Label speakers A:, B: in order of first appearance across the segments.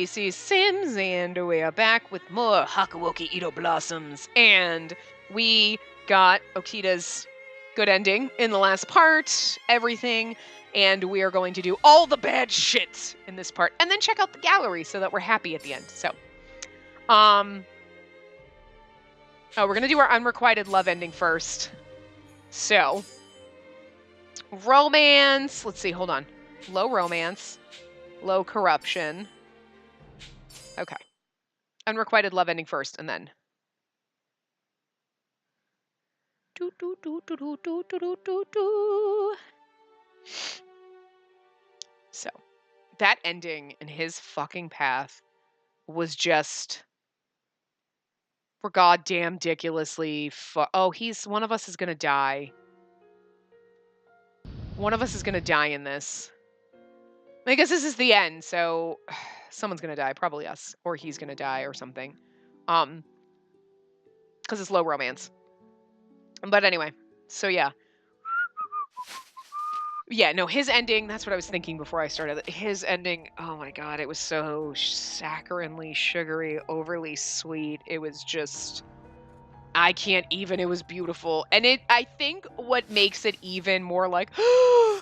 A: Spacey Sims, and we are back with more Hakuoki Ito Blossoms. And we got Okita's good ending in the last part, everything, and we are going to do all the bad shit in this part, and then check out the gallery so that we're happy at the end. So, we're gonna do our unrequited love ending first. So, romance, let's see, hold on. Low romance, low corruption. Okay. Unrequited love ending first, and then. So, that ending in his fucking path was just for goddamn ridiculously oh, one of us is gonna die. One of us is gonna die in this. I guess this is the end, so someone's gonna die, probably us, or he's gonna die or something. Because it's low romance. But anyway, so yeah. Yeah, no, his ending, that's what I was thinking before I started. His ending, oh my god, it was so saccharinely sugary, overly sweet. It was just, I can't even, it was beautiful. And I think what makes it even more like, oh,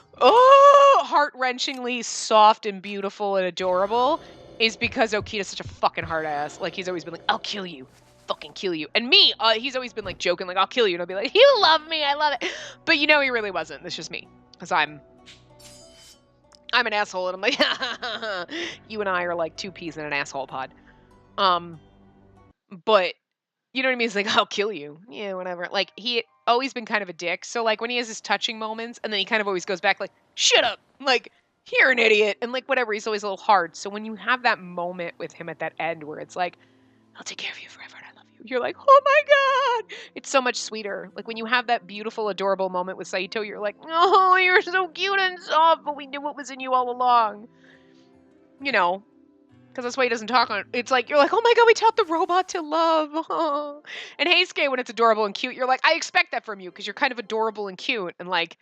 A: heart-wrenchingly soft and beautiful and adorable is because Okita's such a fucking hard ass. Like, he's always been like, I'll kill you. Fucking kill you. And me, he's always been like joking, like, I'll kill you. And I'll be like, you love me, I love it. But you know he really wasn't. That's just me. Because I'm an asshole, and I'm like, you and I are like two peas in an asshole pod. But you know what I mean? It's like, I'll kill you. Yeah, whatever. Like, he always been kind of a dick. So like when he has his touching moments, and then he kind of always goes back like, shut up. Like, you're an idiot. And like, whatever, he's always a little hard. So when you have that moment with him at that end where it's like, I'll take care of you forever and I love you. You're like, oh my god. It's so much sweeter. Like when you have that beautiful, adorable moment with Saito, you're like, oh, you're so cute and soft, but we knew what was in you all along. You know, because that's why he doesn't talk on it. It's like, you're like, oh my god, we taught the robot to love. Oh. And Heisuke, when it's adorable and cute, you're like, I expect that from you because you're kind of adorable and cute. And like,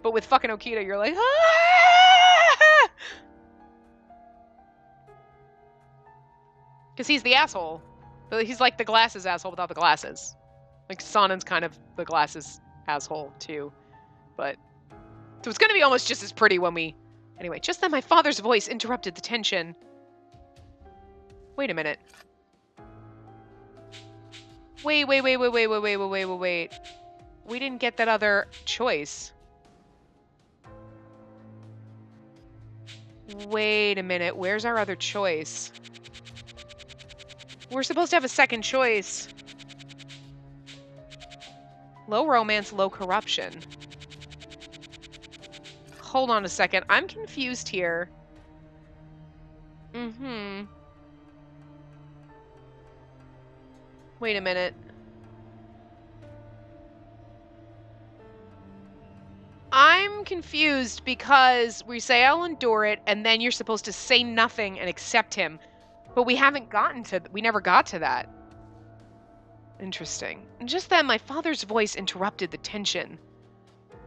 A: but with fucking Okita, you're like, ah! Because he's the asshole. But he's like the glasses asshole without the glasses. Like, Sonen's kind of the glasses asshole, too. But, so it's going to be almost just as pretty when we... Anyway, just then my father's voice interrupted the tension. Wait a minute. Wait. We didn't get that other choice. Wait a minute. Where's our other choice? We're supposed to have a second choice. Low romance, low corruption. Hold on a second. I'm confused here. Wait a minute. I'm confused because we say I'll endure it, and then you're supposed to say nothing and accept him. But we never got to that. Interesting. And just then, my father's voice interrupted the tension.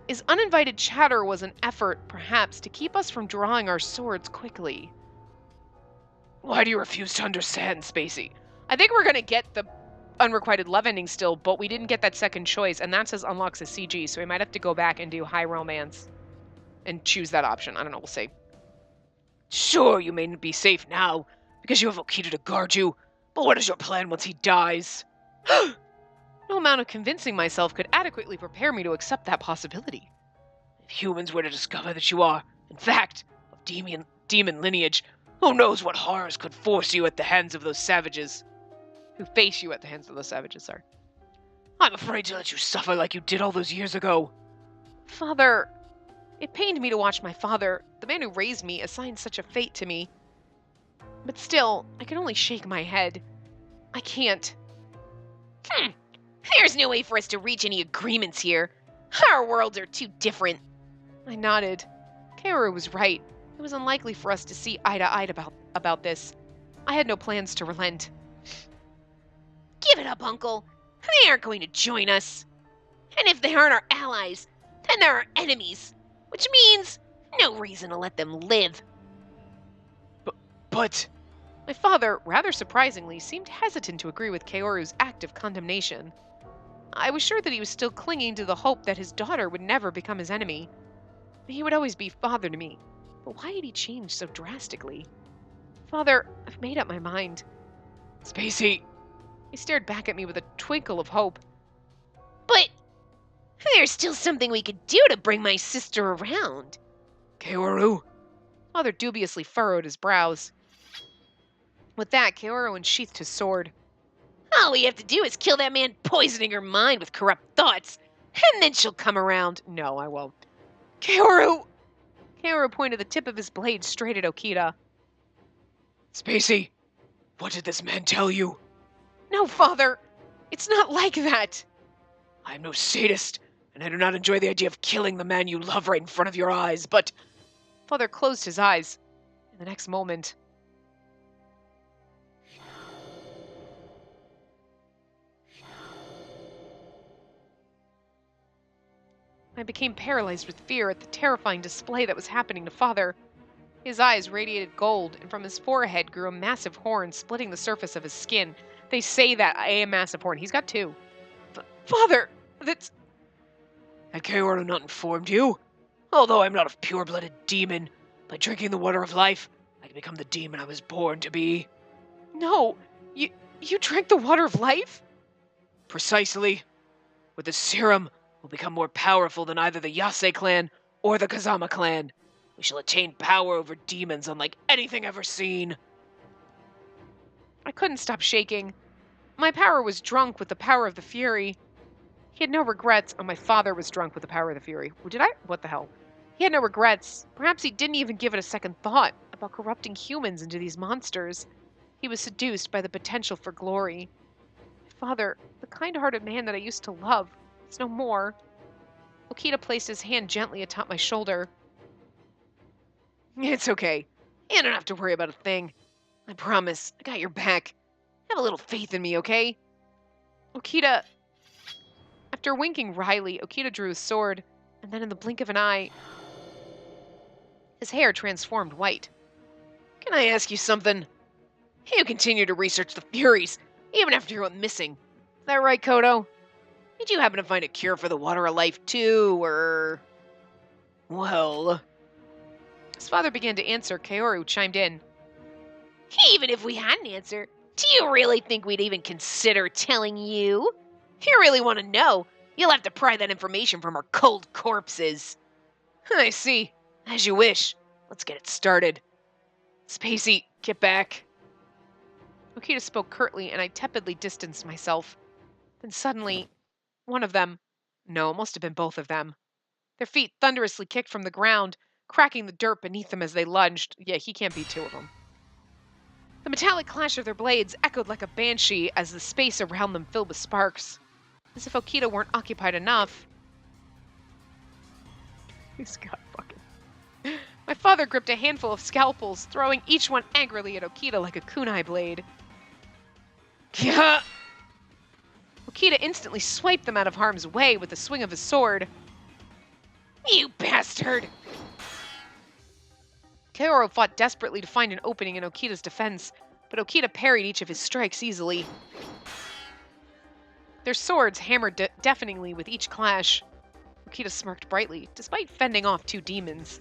A: His uninvited chatter was an effort, perhaps, to keep us from drawing our swords quickly. Why do you refuse to understand, Spacey? I think we're going to get the unrequited love ending still, but we didn't get that second choice, and that says unlocks a CG, so we might have to go back and do high romance and choose that option. I don't know, we'll see. Sure, you may be safe now, because you have Okita to guard you, but what is your plan once he dies? No amount of convincing myself could adequately prepare me to accept that possibility. If humans were to discover that you are, in fact, of demon lineage, who knows what horrors could face you at the hands of those savages. Sorry. I'm afraid to let you suffer like you did all those years ago. Father, it pained me to watch my father, the man who raised me, assign such a fate to me. But still, I can only shake my head. I can't. There's no way for us to reach any agreements here. Our worlds are too different. I nodded. Kaoru was right. It was unlikely for us to see eye to eye about this. I had no plans to relent. Give it up, Uncle. They aren't going to join us. And if they aren't our allies, then they're our enemies. Which means no reason to let them live.
B: But...
A: My father, rather surprisingly, seemed hesitant to agree with Kaoru's act of condemnation. I was sure that he was still clinging to the hope that his daughter would never become his enemy. He would always be father to me. But why had he changed so drastically? Father, I've made up my mind.
B: Spacey!
A: He stared back at me with a twinkle of hope.
C: But there's still something we could do to bring my sister around.
B: Kaoru!
A: Father dubiously furrowed his brows. With that, Kaoru unsheathed his sword.
C: All we have to do is kill that man poisoning her mind with corrupt thoughts, and then she'll come around.
A: No, I won't.
B: Kaoru!
A: Kaoru pointed the tip of his blade straight at Okita.
B: Spacey! What did this man tell you?
A: No, Father! It's not like that!
B: I am no sadist, and I do not enjoy the idea of killing the man you love right in front of your eyes, but...
A: Father closed his eyes. In the next moment... I became paralyzed with fear at the terrifying display that was happening to Father. His eyes radiated gold, and from his forehead grew a massive horn splitting the surface of his skin. They say that a massive horn. He's got two. Father, that's...
B: Had Kaoru not informed you? Although I'm not a pure-blooded demon, by drinking the water of life, I can become the demon I was born to be.
A: No, you drank the water of life?
B: Precisely. With the serum, we'll become more powerful than either the Yase clan or the Kazama clan. We shall attain power over demons unlike anything ever seen.
A: I couldn't stop shaking. My power was drunk with the power of the Fury. He had no regrets. Oh, my father was drunk with the power of the Fury. Did I? What the hell? He had no regrets. Perhaps he didn't even give it a second thought about corrupting humans into these monsters. He was seduced by the potential for glory. My father, the kind-hearted man that I used to love, is no more. Okita placed his hand gently atop my shoulder. It's okay. You don't have to worry about a thing. I promise. I got your back. Have a little faith in me, okay? Okita... After winking wryly, Okita drew his sword, and then in the blink of an eye, his hair transformed white.
B: Can I ask you something? You continue to research the Furies, even after you went missing. Is that right, Kodo? Did you happen to find a cure for the water of life, too, or... Well...
A: His father began to answer. Kaoru chimed in.
C: Even if we had an answer, do you really think we'd even consider telling you? If you really want to know, you'll have to pry that information from our cold corpses.
B: I see. As you wish. Let's get it started. Spacey, get back.
A: Okita spoke curtly, and I tepidly distanced myself. Then suddenly, one of them... No, it must have been both of them. Their feet thunderously kicked from the ground, cracking the dirt beneath them as they lunged. Yeah, he can't beat two of them. The metallic clash of their blades echoed like a banshee as the space around them filled with sparks. As if Okita weren't occupied enough. He's got fucking... My father gripped a handful of scalpels, throwing each one angrily at Okita like a kunai blade.
B: Yeah.
A: Okita instantly swiped them out of harm's way with the swing of his sword.
C: You bastard!
A: Kaoru fought desperately to find an opening in Okita's defense, but Okita parried each of his strikes easily. Their swords hammered deafeningly with each clash. Okita smirked brightly, despite fending off two demons.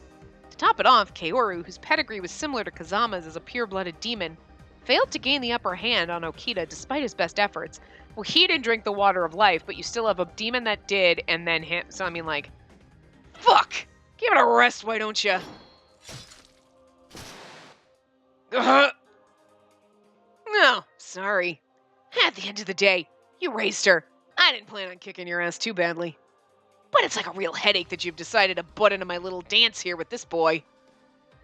A: To top it off, Kaoru, whose pedigree was similar to Kazama's as a pure-blooded demon, failed to gain the upper hand on Okita despite his best efforts. Well, he didn't drink the water of life, but you still have a demon that did, and then him. So, I mean, like...
B: Fuck! Give it a rest, why don't you? No, sorry. At the end of the day, you raised her. I didn't plan on kicking your ass too badly. But it's like a real headache that you've decided to butt into my little dance here with this boy.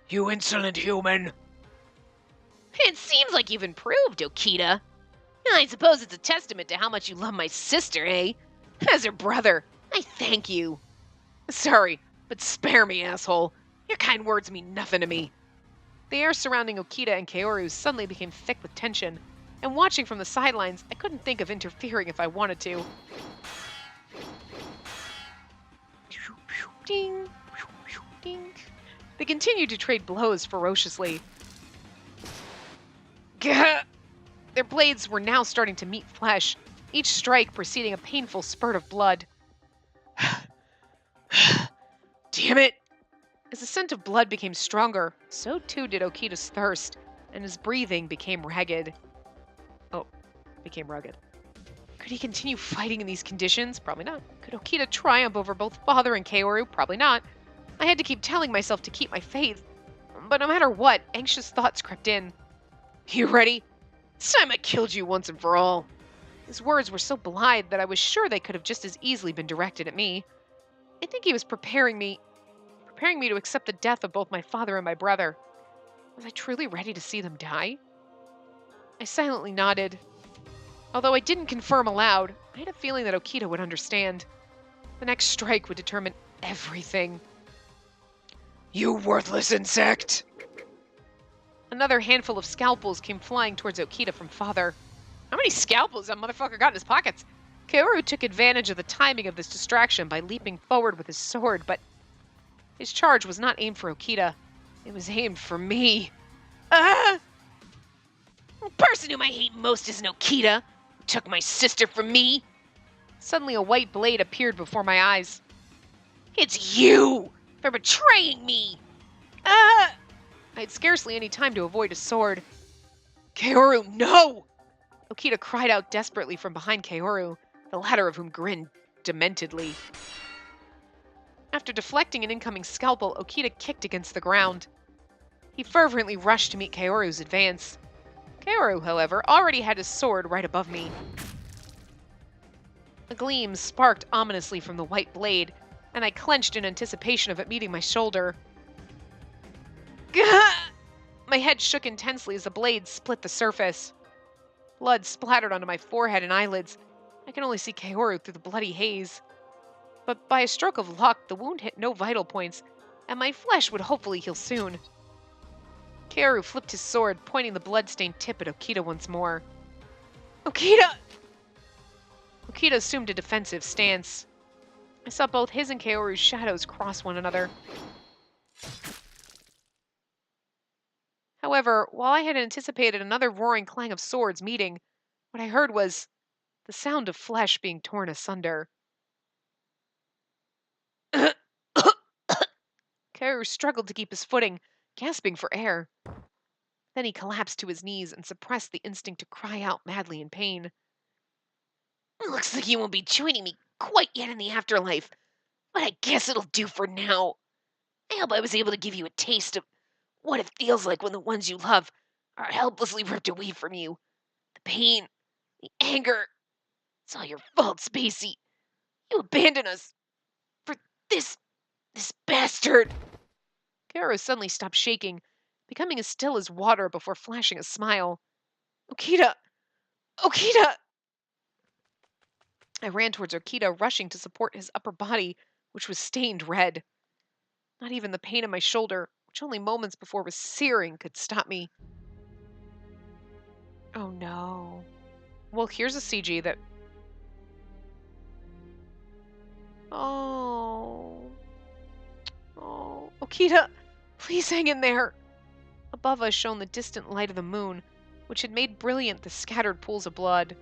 B: You insolent human.
C: It seems like you've improved, Okita. I suppose it's a testament to how much you love my sister, eh?
A: As her brother, I thank you.
B: Sorry, but spare me, asshole. Your kind words mean nothing to me.
A: The air surrounding Okita and Kaoru suddenly became thick with tension, and watching from the sidelines, I couldn't think of interfering if I wanted to. Ding, ding. They continued to trade blows ferociously. Gah! Their blades were now starting to meet flesh, each strike preceding a painful spurt of blood.
B: Damn it!
A: As the scent of blood became stronger, so too did Okita's thirst, and his breathing became ragged. Became rugged. Could he continue fighting in these conditions? Probably not. Could Okita triumph over both father and Kaoru? Probably not. I had to keep telling myself to keep my faith. But no matter what, anxious thoughts crept in.
B: You ready? It's time I killed you once and for all.
A: His words were so blithe that I was sure they could have just as easily been directed at me. I think he was preparing me to accept the death of both my father and my brother. Was I truly ready to see them die? I silently nodded. Although I didn't confirm aloud, I had a feeling that Okita would understand. The next strike would determine everything.
B: You worthless insect!
A: Another handful of scalpels came flying towards Okita from father. How many scalpels that motherfucker got in his pockets? Kaoru took advantage of the timing of this distraction by leaping forward with his sword, but his charge was not aimed for Okita. It was aimed for me.
B: Ah! The person whom I hate most is Okita. Took my sister from me.
A: Suddenly a white blade appeared before my eyes.
B: It's you! For betraying me!
A: Ah! I had scarcely any time to avoid a sword.
B: Kaoru, no!
A: Okita cried out desperately from behind Kaoru, the latter of whom grinned dementedly. After deflecting an incoming scalpel, Okita kicked against the ground. He fervently rushed to meet Kaoru's advance. Kaoru, however, already had his sword right above me. A gleam sparked ominously from the white blade, and I clenched in anticipation of it meeting my shoulder. Gah! My head shook intensely as the blade split the surface. Blood splattered onto my forehead and eyelids. I could only see Kaoru through the bloody haze. But by a stroke of luck, the wound hit no vital points, and my flesh would hopefully heal soon. Kaoru flipped his sword, pointing the blood-stained tip at Okita once more. Okita! Okita assumed a defensive stance. I saw both his and Kaoru's shadows cross one another. However, while I had anticipated another roaring clang of swords meeting, what I heard was the sound of flesh being torn asunder. Kaoru struggled to keep his footing, gasping for air. Then he collapsed to his knees and suppressed the instinct to cry out madly in pain.
B: Looks like you won't be joining me quite yet in the afterlife, but I guess it'll do for now. I hope I was able to give you a taste of what it feels like when the ones you love are helplessly ripped away from you. The pain, the anger. It's all your fault, Spacey. You abandoned us for this bastard.
A: Kaoru suddenly stopped shaking, becoming as still as water before flashing a smile. Okita! Okita! I ran towards Okita, rushing to support his upper body, which was stained red. Not even the pain in my shoulder, which only moments before was searing, could stop me. Oh no. Well, here's a CG that... Oh. Okita, please hang in there. Above us shone the distant light of the moon, which had made brilliant the scattered pools of blood.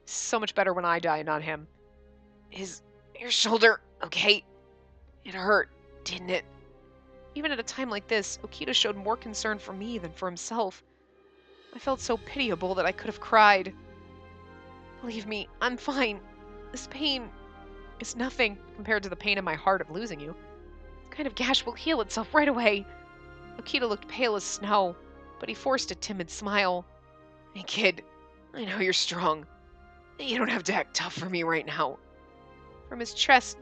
A: So much better when I die, not him.
B: Your shoulder, okay? It hurt, didn't it?
A: Even at a time like this, Okita showed more concern for me than for himself. I felt so pitiable that I could have cried. Believe me, I'm fine. This pain is nothing compared to the pain in my heart of losing you. This kind of gash will heal itself right away. Okita looked pale as snow, but he forced a timid smile.
B: Hey kid, I know you're strong. You don't have to act tough for me right now.
A: From his chest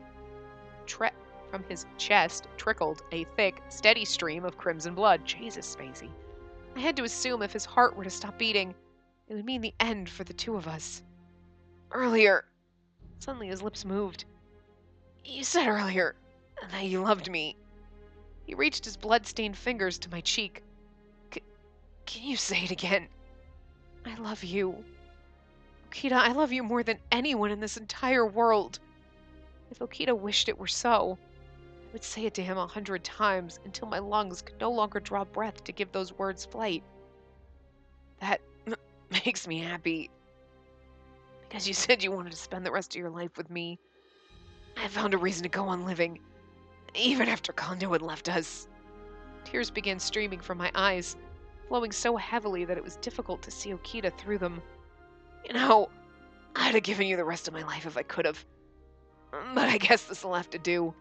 A: trickled a thick, steady stream of crimson blood. Jesus, Spacey. I had to assume if his heart were to stop beating, it would mean the end for the two of us.
B: Earlier,
A: Suddenly his lips moved.
B: you said earlier that you loved me.
A: He reached his blood-stained fingers to my cheek.
B: Can you say it again?
A: I love you. Okita, I love you more than anyone in this entire world. If Okita wished it were so, I would say it to him 100 times until my lungs could no longer draw breath to give those words flight. That makes me happy. Because you said you wanted to spend the rest of your life with me. I found a reason to go on living, even after Kondo had left us. Tears began streaming from my eyes, flowing so heavily that it was difficult to see Okita through them. You know, I'd have given you the rest of my life if I could have. But I guess this'll have to do.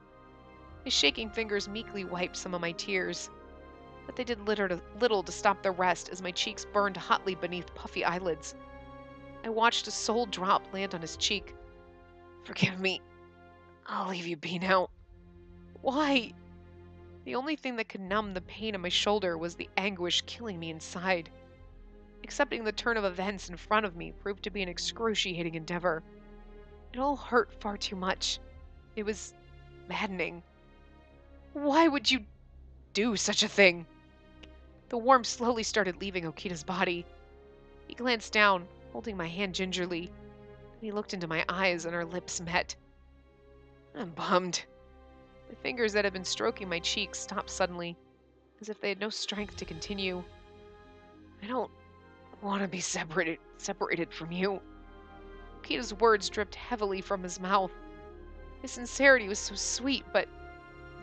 A: His shaking fingers meekly wiped some of my tears, but they did little to stop the rest as my cheeks burned hotly beneath puffy eyelids. I watched a sole drop land on his cheek. Forgive me. I'll leave you be now. Why? The only thing that could numb the pain in my shoulder was the anguish killing me inside. Accepting the turn of events in front of me proved to be an excruciating endeavor. It all hurt far too much. It was maddening. Why would you do such a thing? The warmth slowly started leaving Okita's body. He glanced down, holding my hand gingerly. He looked into my eyes and our lips met. I'm bummed. The fingers that had been stroking my cheeks stopped suddenly, as if they had no strength to continue. I don't want to be separated from you. Okita's words dripped heavily from his mouth. His sincerity was so sweet, but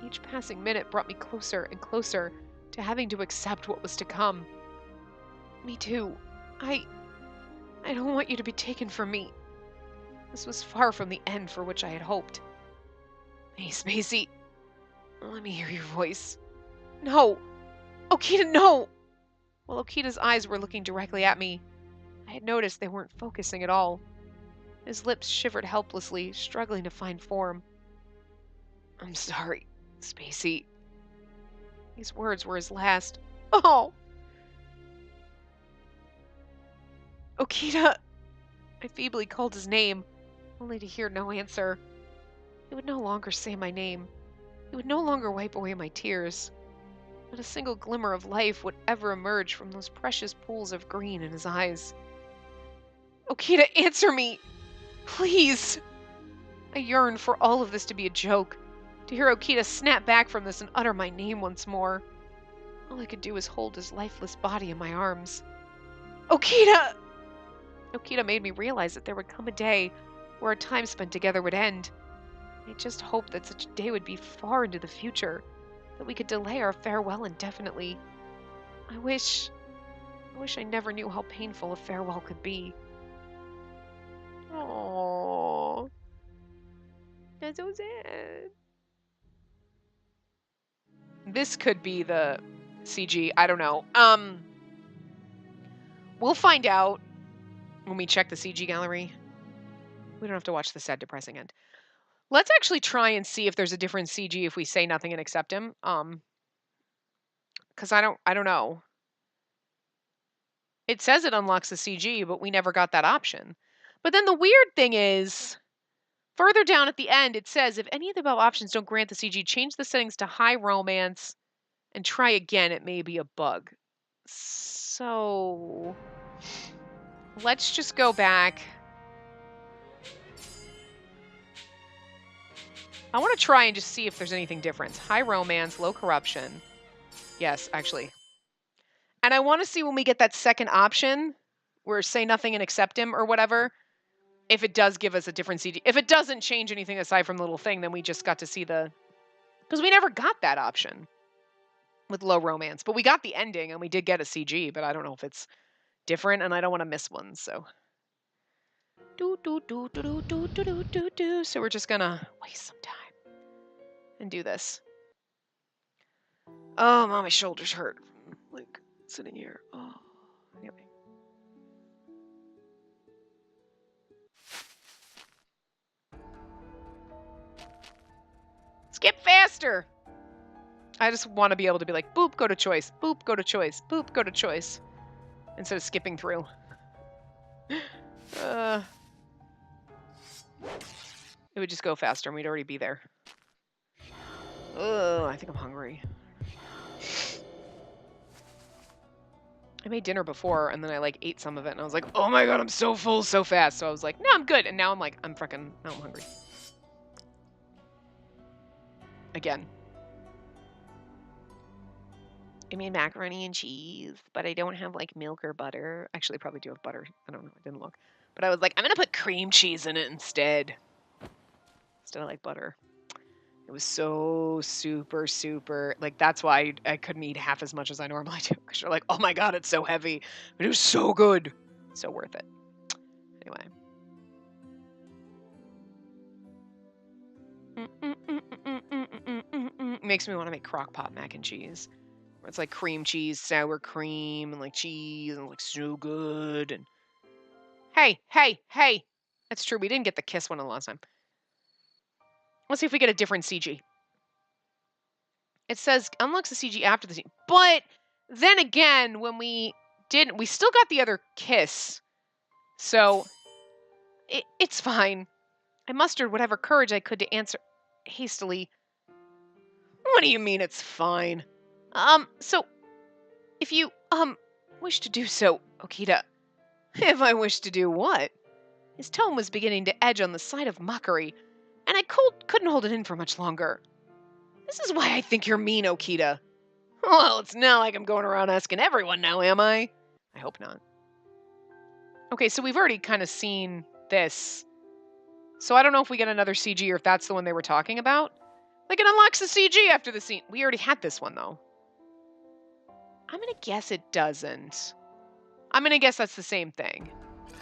A: each passing minute brought me closer and closer to having to accept what was to come. Me too. I don't want you to be taken from me. This was far from the end for which I had hoped. Hey, Spacey. Let me hear your voice. No! Okita, no! While Okita's eyes were looking directly at me, I had noticed they weren't focusing at all. His lips shivered helplessly, struggling to find form. I'm sorry, Spacey. These words were his last. Oh! Okita! I feebly called his name, only to hear no answer. He would no longer say my name. He would no longer wipe away my tears. Not a single glimmer of life would ever emerge from those precious pools of green in his eyes. Okita, answer me! Please! I yearned for all of this to be a joke, to hear Okita snap back from this and utter my name once more. All I could do was hold his lifeless body in my arms. Okita! Okita made me realize that there would come a day where our time spent together would end. I just hoped that such a day would be far into the future, that we could delay our farewell indefinitely. I wish I never knew how painful a farewell could be. Aww. That's so sad. This could be the CG. I don't know. We'll find out when we check the CG gallery. We don't have to watch the sad, depressing end. Let's actually try and see if there's a different CG if we say nothing and accept him. Because I don't know. It says it unlocks the CG, but we never got that option. But then the weird thing is, further down at the end, it says, if any of the above options don't grant the CG, change the settings to high romance and try again. It may be a bug. So let's just go back. I want to try and just see if there's anything different. High romance, low corruption. Yes, actually. And I want to see when we get that second option, where say nothing and accept him or whatever, if it does give us a different CG. If it doesn't change anything aside from the little thing, then we just got to see the... Because we never got that option with low romance. But we got the ending, and we did get a CG, but I don't know if it's different, and I don't want to miss one, so... So we're just gonna waste some time and do this. Oh, my shoulders hurt. Like, sitting here. Oh, anyway. Skip faster! I just want to be able to be like, boop, go to choice. Boop, go to choice. Boop, go to choice. Instead of skipping through. It would just go faster and we'd already be there. Oh, I think I'm hungry. I made dinner before and then I like ate some of it and I was like, oh my god, I'm so full so fast. So I was like, no, I'm good. And now I'm like, now I'm hungry. Again. I made macaroni and cheese, but I don't have like milk or butter. Actually, I probably do have butter. I don't know. I didn't look. But I was like, I'm going to put cream cheese in it instead. Instead of like butter. It was so super, like that's why I couldn't eat half as much as I normally do. Because you're like, oh my God, it's so heavy. But it was so good. So worth it. Anyway. Makes me want to make crock pot mac and cheese. Where it's like cream cheese, sour cream, and like cheese, and like so good. And hey. That's true. We didn't get the kiss one the last time. Let's see if we get a different CG. It says unlocks the CG after the scene. But then again, when we didn't, we still got the other kiss. So it's fine. I mustered whatever courage I could to answer hastily. What do you mean it's fine? So if you wish to do so, Okita. If I wish to do what? His tone was beginning to edge on the side of mockery, and I couldn't hold it in for much longer. This is why I think you're mean, Okita. Well, it's not like I'm going around asking everyone now, am I? I hope not. Okay, so we've already kind of seen this. So I don't know if we get another CG or if that's the one they were talking about. Like, it unlocks the CG after the scene. We already had this one, though. I'm going to guess it doesn't. I'm going to guess that's the same thing.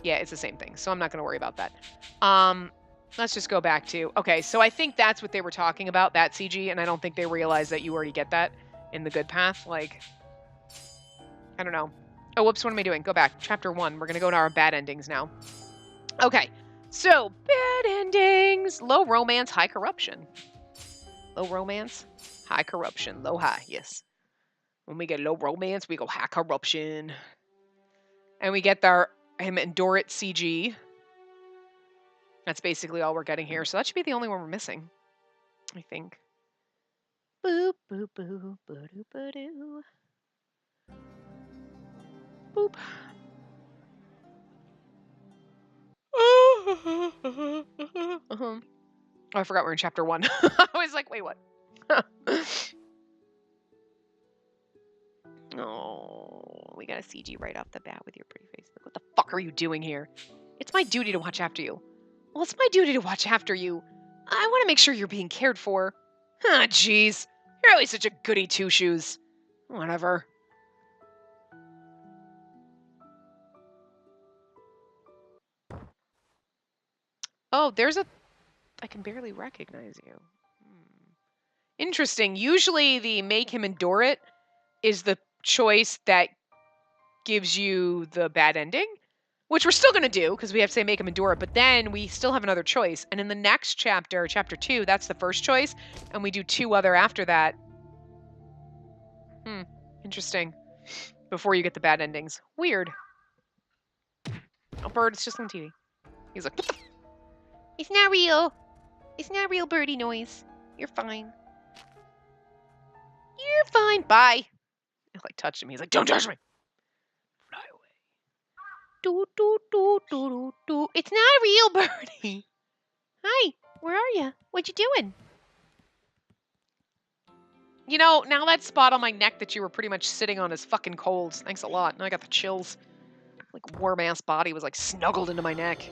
A: Yeah, it's the same thing, so I'm not going to worry about that. Let's just go back to... Okay, so I think that's what they were talking about, that CG, and I don't think they realized that you already get that in the good path. Like, I don't know. Oh, whoops, what am I doing? Go back. Chapter 1. We're going to go to our bad endings now. Okay, so bad endings. Low romance, high corruption. Low romance, high corruption. Low high, yes. When we get low romance, we go high corruption. And we get him endure it CG. That's basically all we're getting here. So that should be the only one we're missing, I think. Boop, boop, boop, ba-doo, ba-doo. Boop. Oh, I forgot we're in chapter 1. I was like, wait, what? Oh, we got a CG right off the bat with your pretty face. Like, what the fuck are you doing here? It's my duty to watch after you. Well, it's my duty to watch after you. I want to make sure you're being cared for. Ah, jeez. You're always such a goody two-shoes. Whatever. Oh, I can barely recognize you. Interesting. Usually the make him endure it is the choice that gives you the bad ending, which we're still going to do because we have to say make him endure it, but then we still have another choice. And in the next chapter, chapter 2, that's the first choice, and we do 2 other after that. Interesting. Before you get the bad endings. Weird. Oh, bird, it's just on TV. He's like, it's not real. It's not real birdie noise. You're fine. You're fine. Bye. I like touched him. He's like, don't touch me. Fly away. Do, do, do, do, do, do. It's not real birdie. Hi. Where are you? What you doing? You know, now that spot on my neck that you were pretty much sitting on is fucking cold. Thanks a lot. Now I got the chills. Like, warm-ass body was, like, snuggled into my neck.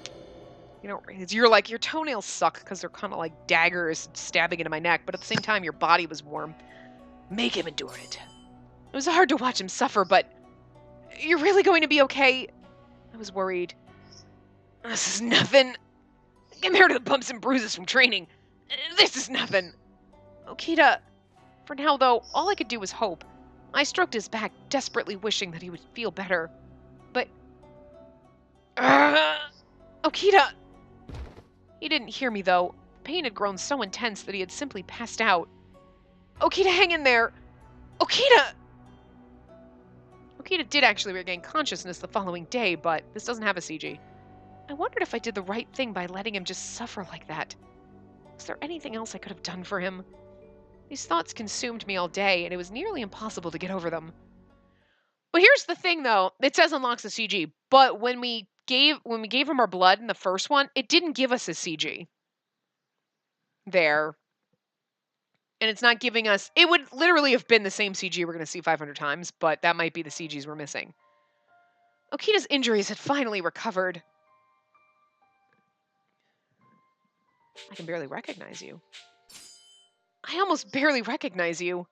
A: You know, you're like, your toenails suck because they're kind of like daggers stabbing into my neck, but at the same time, your body was warm. Make him endure it. It was hard to watch him suffer, but you're really going to be okay? I was worried. This is nothing. Compared to the bumps and bruises from training, this is nothing. Okita, for now, though, all I could do was hope. I stroked his back, desperately wishing that he would feel better. But... Okita! He didn't hear me, though. The pain had grown so intense that he had simply passed out. Okita, hang in there! Okita! Okita did actually regain consciousness the following day, but this doesn't have a CG. I wondered if I did the right thing by letting him just suffer like that. Was there anything else I could have done for him? These thoughts consumed me all day, and it was nearly impossible to get over them. But here's the thing, though. It says unlocks the CG, but when we gave him our blood in the first one, it didn't give us a CG. There. And it's not giving us... It would literally have been the same CG we're going to see 500 times, but that might be the CGs we're missing. Okita's injuries had finally recovered. I can barely recognize you. I almost barely recognize you.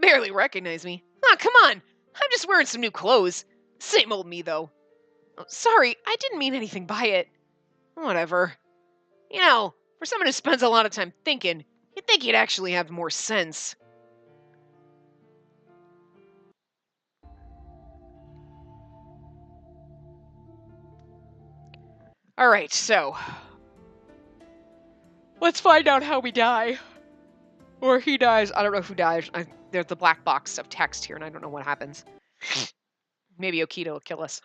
A: Barely recognize me? Ah, come on! I'm just wearing some new clothes. Same old me, though. Oh, sorry, I didn't mean anything by it. Whatever. You know, for someone who spends a lot of time thinking, you'd think he'd actually have more sense. Alright, so... let's find out how we die. Or he dies. I don't know who dies. There's the black box of text here, and I don't know what happens. Maybe Okita will kill us.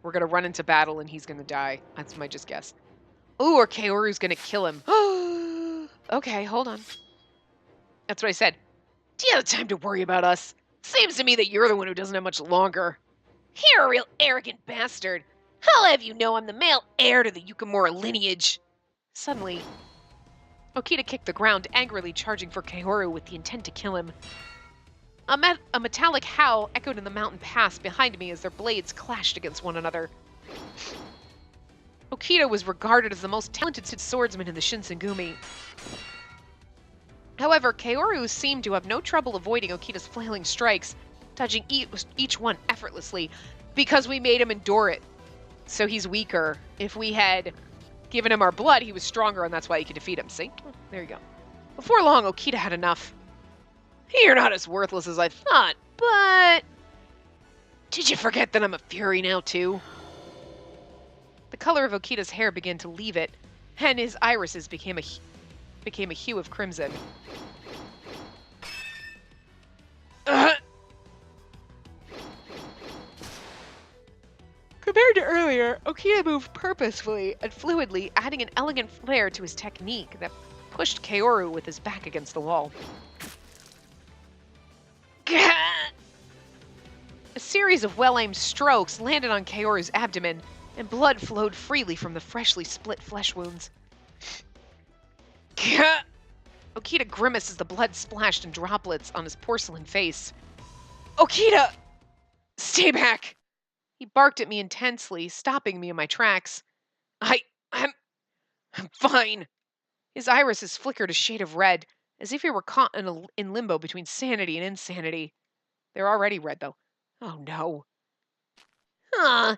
A: We're gonna run into battle, and he's gonna die. That's my just guess. Ooh, or Kaoru's gonna kill him. Okay, hold on. That's what I said. Do you have time to worry about us? Seems to me that you're the one who doesn't have much longer.
C: You're a real arrogant bastard. I'll have you know I'm the male heir to the Yukimura lineage.
A: Suddenly, Okita kicked the ground, angrily charging for Kaoru with the intent to kill him. A metallic howl echoed in the mountain pass behind me as their blades clashed against one another. Okita was regarded as the most talented swordsman in the Shinsengumi. However, Kaoru seemed to have no trouble avoiding Okita's flailing strikes, dodging each one effortlessly, because we made him endure it. So he's weaker. If we had given him our blood, he was stronger, and that's why he could defeat him. See? There you go. Before long, Okita had enough. You're not as worthless as I thought, but... Did you forget that I'm a fury now, too? The color of Okita's hair began to leave it, and his irises became a hue of crimson. Compared to earlier, Okita moved purposefully and fluidly, adding an elegant flair to his technique that pushed Kaoru with his back against the wall. A series of well-aimed strokes landed on Kaoru's abdomen, and blood flowed freely from the freshly split flesh wounds. Okita grimaced as the blood splashed in droplets on his porcelain face. Okita! Stay back! He barked at me intensely, stopping me in my tracks. I'm fine. His irises flickered a shade of red, as if he were caught in limbo between sanity and insanity. They're already red, though. Oh, no.
C: Aw,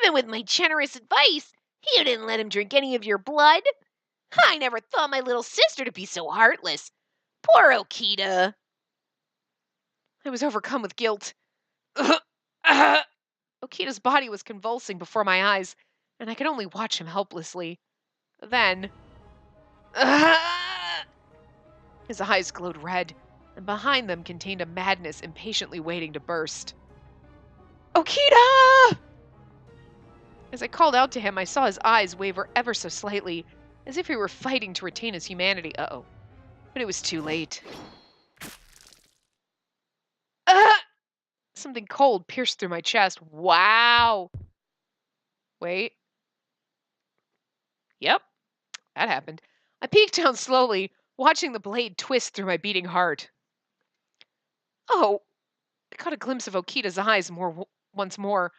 C: even with my generous advice, you didn't let him drink any of your blood. I never thought my little sister to be so heartless. Poor Okita.
A: I was overcome with guilt. Okita's body was convulsing before my eyes, and I could only watch him helplessly. Then... his eyes glowed red, and behind them contained a madness impatiently waiting to burst. Okita! As I called out to him, I saw his eyes waver ever so slightly, as if he were fighting to retain his humanity. Uh-oh. But it was too late. Something cold pierced through my chest. Wow. Wait. Yep, that happened. I peeked down slowly, watching the blade twist through my beating heart. Oh, I caught a glimpse of Okita's eyes once more,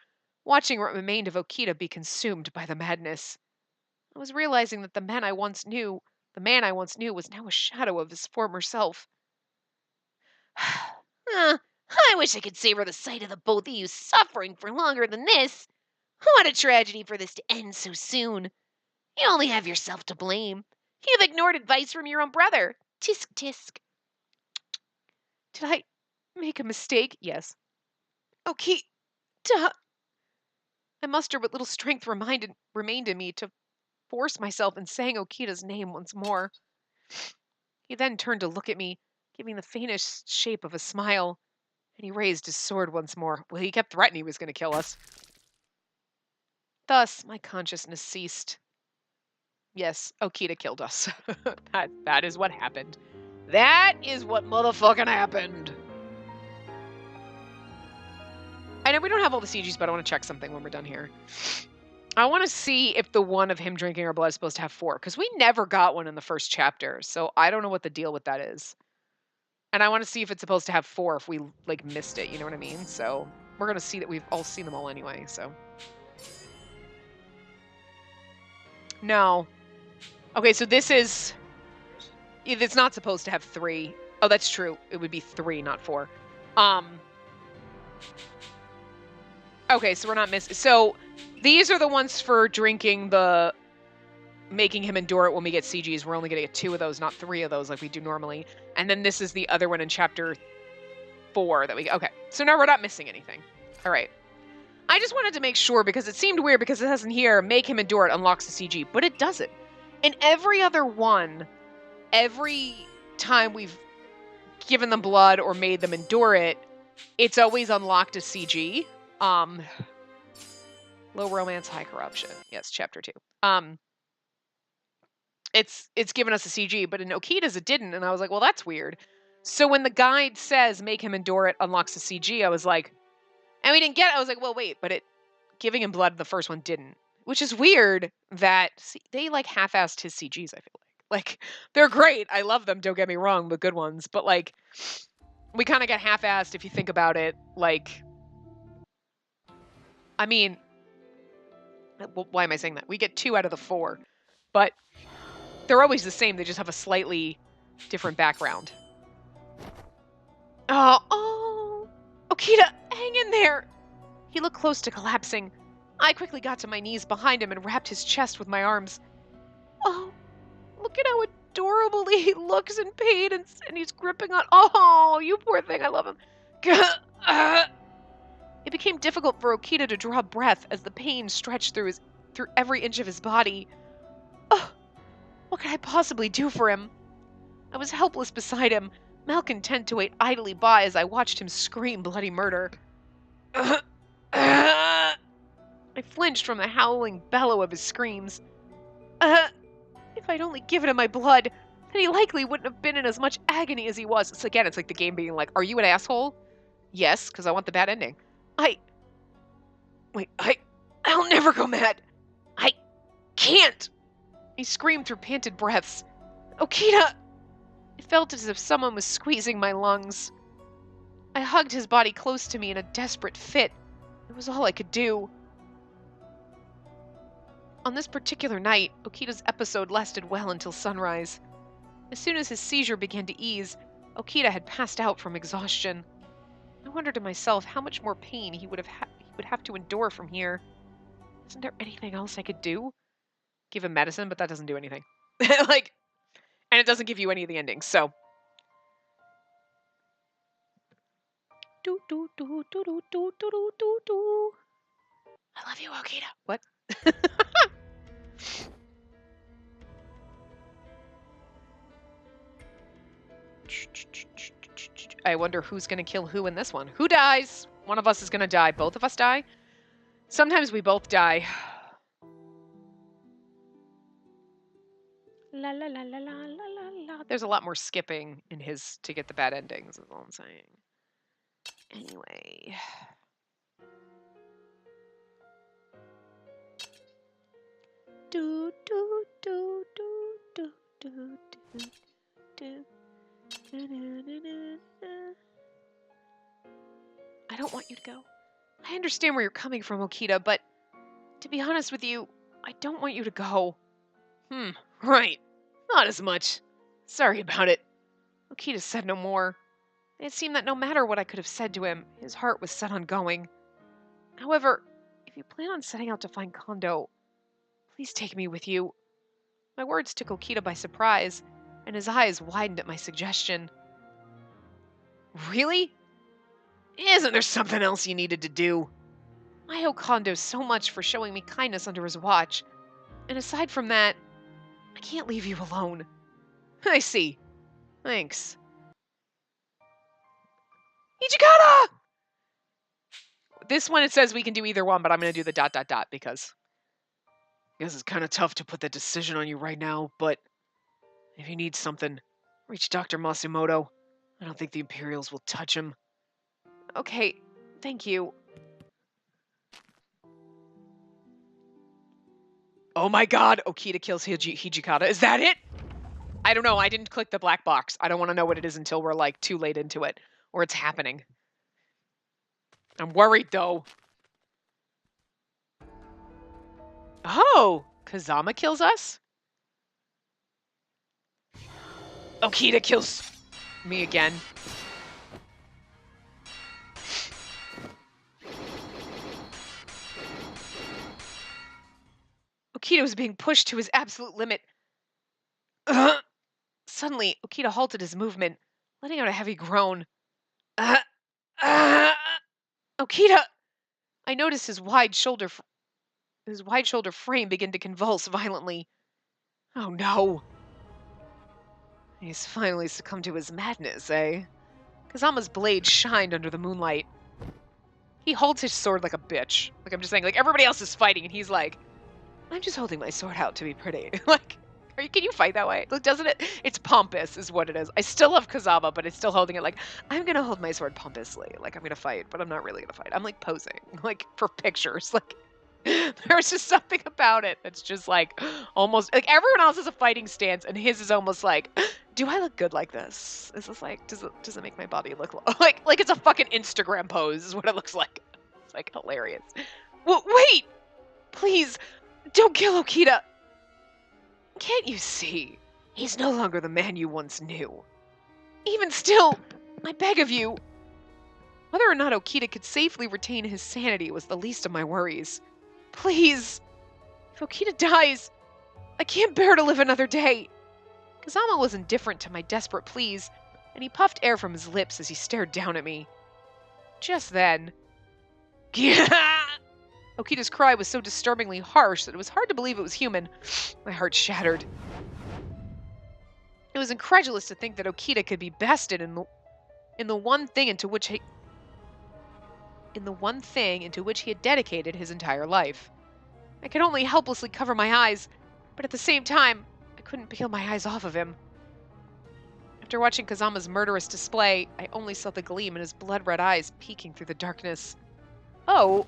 A: watching what remained of Okita be consumed by the madness. I was realizing that the man I once knew was now a shadow of his former self.
C: I wish I could savor the sight of the both of you suffering for longer than this. What a tragedy for this to end so soon. You only have yourself to blame. You've ignored advice from your own brother. Tisk tisk.
A: Did I make a mistake? Yes. Okita. I mustered what little strength remained in me to force myself in saying Okita's name once more. He then turned to look at me, giving the faintest shape of a smile, and he raised his sword once more. Well, he kept threatening he was going to kill us. Thus, my consciousness ceased. Yes, Okita killed us. that is what happened. That is what motherfucking happened. I know we don't have all the CGs, but I want to check something when we're done here. I want to see if the one of him drinking our blood is supposed to have 4, because we never got one in the first chapter, so I don't know what the deal with that is. And I want to see if it's supposed to have 4 if we, like, missed it, you know what I mean? So we're going to see that we've all seen them all anyway, so. No. Okay, so this is... It's not supposed to have 3. Oh, that's true. It would be 3, not 4. Okay, so we're not missing... So these are the ones for drinking the... Making him endure it when we get CGs. We're only going to get 2 of those, not 3 of those like we do normally. And then this is the other one in chapter 4 that we... Okay, so now we're not missing anything. All right. I just wanted to make sure because it seemed weird because it doesn't here, make him endure it unlocks the CG, but it doesn't. In every other one, every time we've given them blood or made them endure it, it's always unlocked a CG. Low romance, high corruption. Yes, chapter 2. It's given us a CG, but in Okita's it didn't, and I was like, well, that's weird. So when the guide says make him endure it unlocks the CG, I was like, and we didn't get it. I was like, well, wait, but giving him blood the first one didn't, which is weird that they like half-assed his CGs. I feel like they're great. I love them. Don't get me wrong, the good ones, but like we kind of get half-assed if you think about it. Like, I mean, why am I saying that? We get 2 out of the 4, but they're always the same. They just have a slightly different background. Oh, Okita, hang in there. He looked close to collapsing. I quickly got to my knees behind him and wrapped his chest with my arms. Oh, look at how adorably he looks in pain and he's gripping on... Oh, you poor thing, I love him. It became difficult for Okita to draw breath as the pain stretched through every inch of his body. Oh, what could I possibly do for him? I was helpless beside him, malcontent to wait idly by as I watched him scream bloody murder. I flinched from the howling bellow of his screams. If I'd only given him my blood, then he likely wouldn't have been in as much agony as he was. So again, it's like the game being like, are you an asshole? Yes, because I want the bad ending. I'll never go mad. I can't. He screamed through panted breaths. Okita! It felt as if someone was squeezing my lungs. I hugged his body close to me in a desperate fit. It was all I could do. On this particular night, Okita's episode lasted well until sunrise. As soon as his seizure began to ease, Okita had passed out from exhaustion. I wondered to myself how much more pain he would have to endure from here. Isn't there anything else I could do? Give him medicine, but that doesn't do anything. And it doesn't give you any of the endings, so. I love you, Okita. What? I wonder who's going to kill who in this one. Who dies? One of us is going to die. Both of us die? Sometimes we both die. La la la la la la la. There's a lot more skipping in his to get the bad endings, is all I'm saying. Anyway. Do do do do do do do do. I don't want you to go. I understand where you're coming from, Okita, but to be honest with you, I don't want you to go. Right. Not as much. Sorry about it. Okita said no more. It seemed that no matter what I could have said to him, his heart was set on going. However, if you plan on setting out to find Kondo, please take me with you. My words took Okita by surprise, and his eyes widened at my suggestion. Really? Isn't there something else you needed to do? I owe Kondo so much for showing me kindness under his watch, and aside from that, I can't leave you alone. I see. Thanks. Ichikata! This one, it says we can do either one, but I'm going to do the ... because I guess it's kind of tough to put that decision on you right now, but if you need something, reach Dr. Masumoto. I don't think the Imperials will touch him. Okay, thank you. Oh my god, Okita kills Hijikata. Is that it? I don't know. I didn't click the black box. I don't want to know what it is until we're like too late into it or it's happening. I'm worried though. Oh, Kazama kills us? Okita kills me again. Okita was being pushed to his absolute limit. Suddenly, Okita halted his movement, letting out a heavy groan. Okita! I noticed his wide shoulder frame begin to convulse violently. Oh no. He's finally succumbed to his madness, eh? Kazama's blade shined under the moonlight. He holds his sword like a bitch. Like, I'm just saying, like, everybody else is fighting, and he's like, I'm just holding my sword out to be pretty. Like, can you fight that way? Look, doesn't it? It's pompous, is what it is. I still love Kazama, but it's still holding it like, I'm gonna hold my sword pompously. Like, I'm gonna fight, but I'm not really gonna fight. I'm, like, posing, like, for pictures. Like, there's just something about it that's just, like, almost, like, everyone else has a fighting stance, and his is almost like, do I look good like this? Is this, like, does it make my body look, like it's a fucking Instagram pose is what it looks like. It's, like, hilarious. Well, wait! Please, don't kill Okita! Can't you see? He's no longer the man you once knew. Even still, I beg of you. Whether or not Okita could safely retain his sanity was the least of my worries. Please, if Okita dies, I can't bear to live another day. Kazama was indifferent to my desperate pleas, and he puffed air from his lips as he stared down at me. Just then, Okita's cry was so disturbingly harsh that it was hard to believe it was human. My heart shattered. It was incredulous to think that Okita could be bested in the one thing into which he had dedicated his entire life. I could only helplessly cover my eyes, but at the same time, I couldn't peel my eyes off of him. After watching Kazama's murderous display, I only saw the gleam in his blood-red eyes peeking through the darkness. Oh!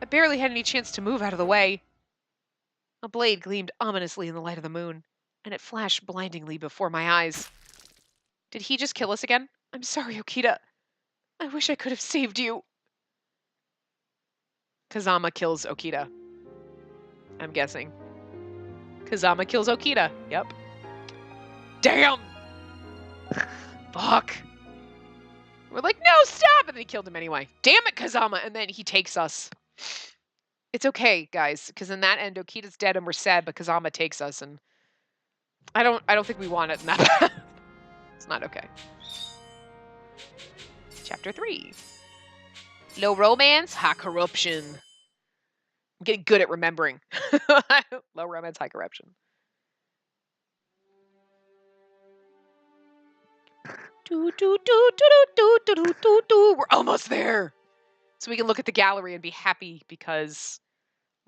A: I barely had any chance to move out of the way. A blade gleamed ominously in the light of the moon, and it flashed blindingly before my eyes. Did he just kill us again? I'm sorry, Okita. I wish I could have saved you. Kazama kills Okita. I'm guessing. Kazama kills Okita. Yep. Damn! Fuck. We're like, no, stop! And then he killed him anyway. Damn it, Kazama! And then he takes us. It's okay, guys, because in that end, Okita's dead and we're sad, but Kazama takes us, and I don't think we want it in that path. It's not okay. Chapter 3. Low romance, high corruption. I'm getting good at remembering. Low romance, high corruption. We're almost there. So we can look at the gallery and be happy because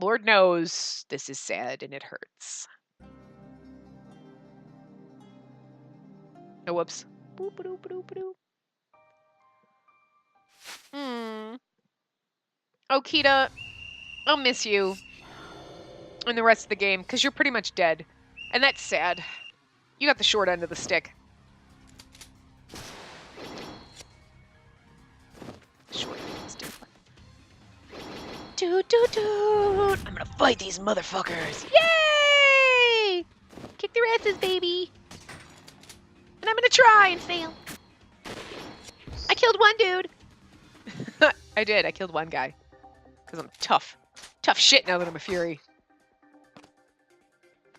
A: Lord knows this is sad and it hurts. Oh, whoops. Okita, I'll miss you in the rest of the game because you're pretty much dead. And that's sad. You got the short end of the stick. Short end of the stick. I'm gonna fight these motherfuckers. Yay! Kick their asses, baby. And I'm gonna try and fail. I killed one dude. I did. I killed one guy. Because I'm tough. Tough shit now that I'm a Fury.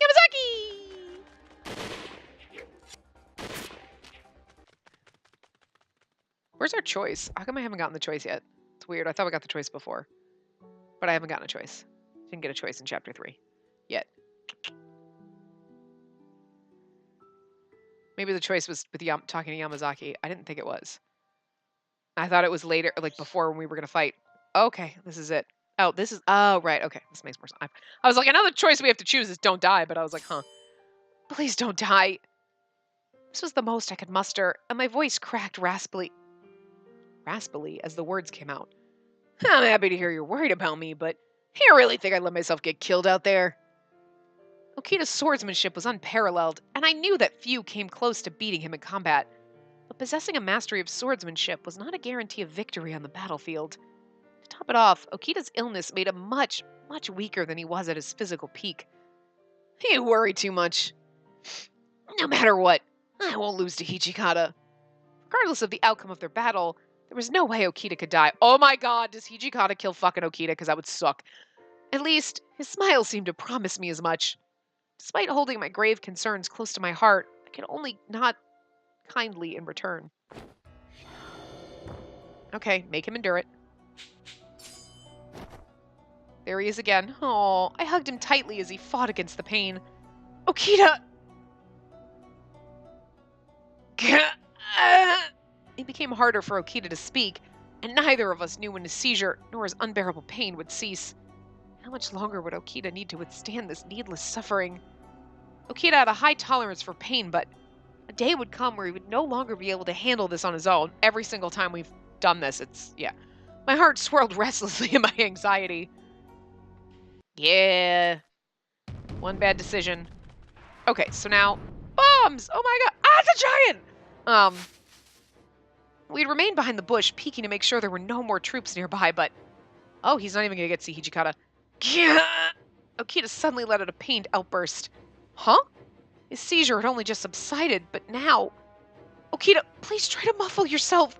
A: Yamazaki! Where's our choice? How come I haven't gotten the choice yet? It's weird. I thought we got the choice before. But I haven't gotten a choice. Didn't get a choice in Chapter 3. Yet. Maybe the choice was with talking to Yamazaki. I didn't think it was. I thought it was later, like before when we were going to fight. Okay, this is it. Oh, this is... Oh, right. Okay, this makes more sense. I was like, another choice we have to choose is don't die. But I was like, huh. Please don't die. This was the most I could muster, and my voice cracked raspily as the words came out. I'm happy to hear you're worried about me, but
B: You really think I'd let myself get killed out there? Okita's swordsmanship was unparalleled, and I knew that few came close to beating him in combat. But possessing a mastery of swordsmanship was not a guarantee of victory on the battlefield. To top it off, Okita's illness made him much, much weaker than he was at his physical peak. You worry too much. No matter what, I won't lose to Hijikata. Regardless of the outcome of their battle, there was no way Okita could die. Oh my god, does Hijikata kill fucking Okita? Because that would suck. At least, his smile seemed to promise me as much. Despite holding my grave concerns close to my heart, I could only nod kindly in return. Okay, make him endure it. There he is again. Oh, I hugged him tightly as he fought against the pain. Okita! It became harder for Okita to speak, and neither of us knew when his seizure nor his unbearable pain would cease. How much longer would Okita need to withstand this needless suffering? Okita had a high tolerance for pain, but a day would come where he would no longer be able to handle this on his own. Every single time we've done this, yeah. My heart swirled restlessly in my anxiety. Yeah. One bad decision. Okay, so now, bombs! Oh my god! Ah, it's a giant! We'd remained behind the bush, peeking to make sure there were no more troops nearby, but... Oh, he's not even gonna get to see Hijikata. Okita suddenly let out a pained outburst. Huh? His seizure had only just subsided, but now... Okita, please try to muffle yourself.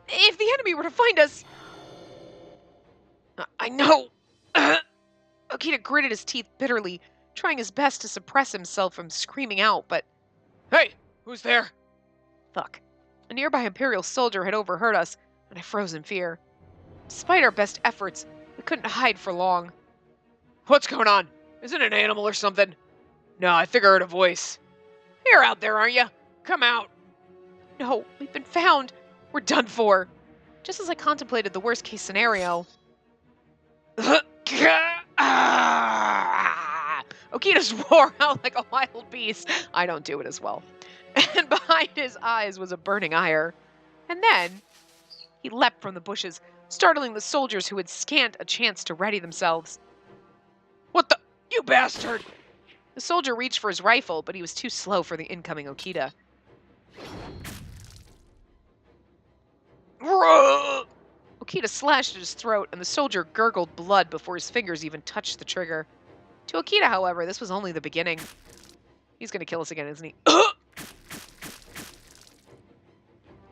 B: If the enemy were to find us... I know. Okita gritted his teeth bitterly, trying his best to suppress himself from screaming out, but... Hey, who's there? Fuck. A nearby Imperial soldier had overheard us, and I froze in fear. Despite our best efforts, we couldn't hide for long. What's going on? Is it an animal or something? No, I think I heard a voice. You're out there, aren't you? Come out. No, we've been found. We're done for. Just as I contemplated the worst-case scenario... Okita's roar out like a wild beast. I don't do it as well. And behind his eyes was a burning ire. And then he leapt from the bushes, startling the soldiers who had scant a chance to ready themselves. What the? You bastard! The soldier reached for his rifle, but he was too slow for the incoming Okita. Okita slashed at his throat, and the soldier gurgled blood before his fingers even touched the trigger. To Okita, however, this was only the beginning. He's going to kill us again, isn't he?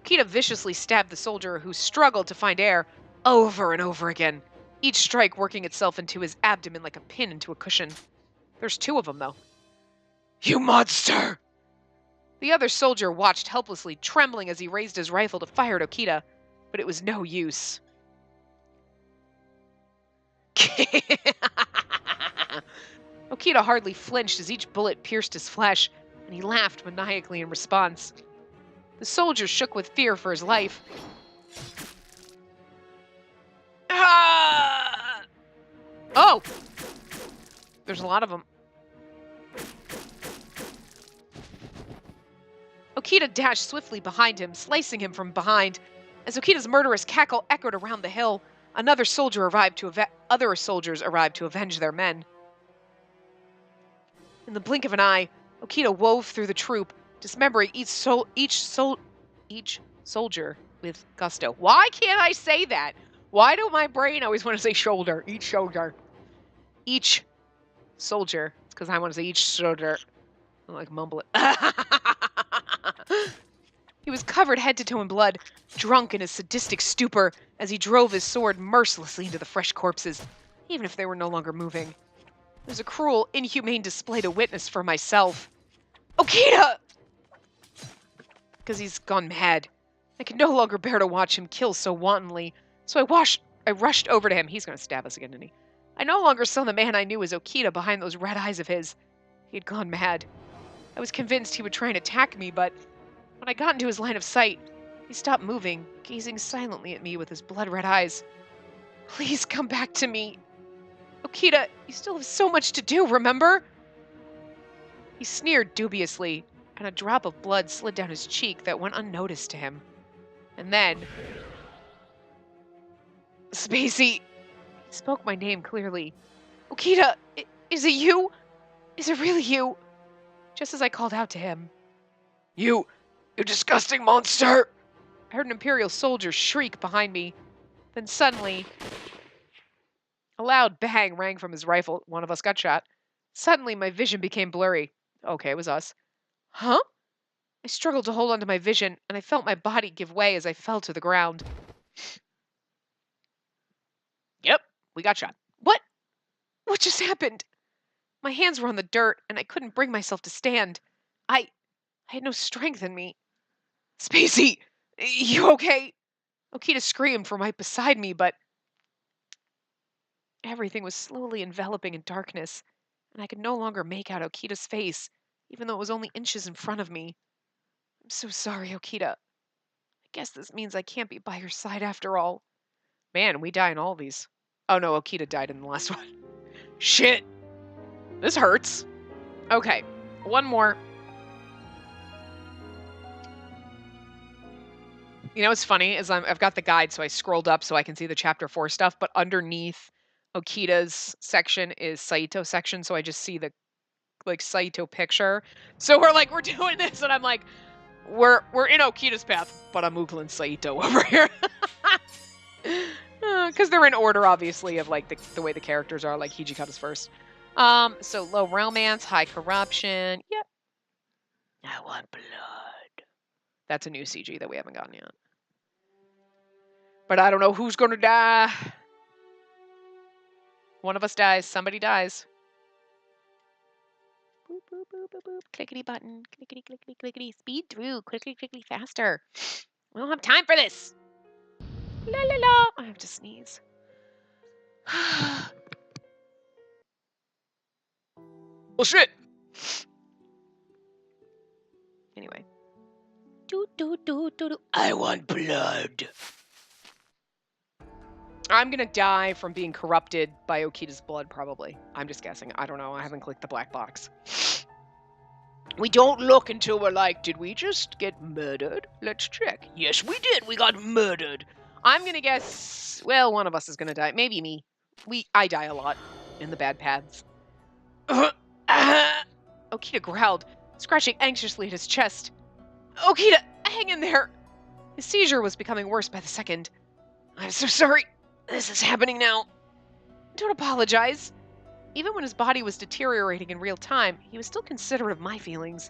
B: Okita viciously stabbed the soldier, who struggled to find air, over and over again, each strike working itself into his abdomen like a pin into a cushion. There's two of them, though. You monster! The other soldier watched helplessly, trembling as he raised his rifle to fire at Okita, but it was no use. Okita hardly flinched as each bullet pierced his flesh, and he laughed maniacally in response. The soldier shook with fear for his life. Ah! Oh! There's a lot of them. Okita dashed swiftly behind him, slicing him from behind. As Okita's murderous cackle echoed around the hill, other soldiers arrived to avenge their men. In the blink of an eye, Okita wove through the troop, dismembering each soldier with gusto. Why can't I say that? Why do my brain always want to say shoulder? Each shoulder. Each soldier. It's because I want to say each shoulder. I like mumble it. He was covered head to toe in blood, drunk in his sadistic stupor as he drove his sword mercilessly into the fresh corpses, even if they were no longer moving. It was a cruel, inhumane display to witness for myself. Okita! Because he's gone mad. I could no longer bear to watch him kill so wantonly, so I rushed over to him. He's going to stab us again, didn't he? I no longer saw the man I knew as Okita behind those red eyes of his. He had gone mad. I was convinced he would try and attack me, but when I got into his line of sight, he stopped moving, gazing silently at me with his blood-red eyes. Please come back to me. Okita, you still have so much to do, remember? He sneered dubiously, and a drop of blood slid down his cheek that went unnoticed to him. And then... Spacey,
A: He spoke my name clearly. Okita, is it you? Is it really you? Just as I called out to him.
B: You disgusting monster!
A: I heard an Imperial soldier shriek behind me. Then suddenly, a loud bang rang from his rifle. One of us got shot. Suddenly, my vision became blurry. Okay, it was us. Huh? I struggled to hold onto my vision, and I felt my body give way as I fell to the ground. Yep, we got shot. What? What just happened? My hands were on the dirt, and I couldn't bring myself to stand. I had no strength in me. Spacey, you okay? Okita screamed from right beside me, but everything was slowly enveloping in darkness, and I could no longer make out Okita's face, even though it was only inches in front of me. I'm so sorry, Okita. I guess this means I can't be by your side after all. Man, we die in all these. Oh no, Okita died in the last one. Shit! This hurts. Okay, one more. You know what's funny is I've got the guide, so I scrolled up so I can see the chapter 4 stuff, but underneath Okita's section is Saito section, so I just see the Saito picture. So we're doing this, and I'm like, we're in Okita's path, but I'm Oogling Saito over here. Because they're in order, obviously, of the way the characters are, like Hijikata's first. So low romance, high corruption. Yep. I want blood. That's a new CG that we haven't gotten yet. But I don't know who's gonna die. One of us dies. Somebody dies. Boop, boop, boop, boop, boop. Clickety button. Clickety, clickety, clickety. Speed through. Quickly, quickly, faster. We don't have time for this. La la la. I have to sneeze.
B: Well, shit!
A: Anyway.
B: I want blood.
A: I'm gonna die from being corrupted by Okita's blood, probably. I'm just guessing. I don't know. I haven't clicked the black box.
B: We don't look until we're like, did we just get murdered? Let's check. Yes, we did. We got murdered.
A: I'm gonna guess, well, one of us is gonna die. Maybe me. I die a lot in the bad paths. Okita growled, scratching anxiously at his chest. Okita, hang in there! His seizure was becoming worse by the second.
B: I'm so sorry. This is happening now.
A: Don't apologize. Even when his body was deteriorating in real time, he was still considerate of my feelings.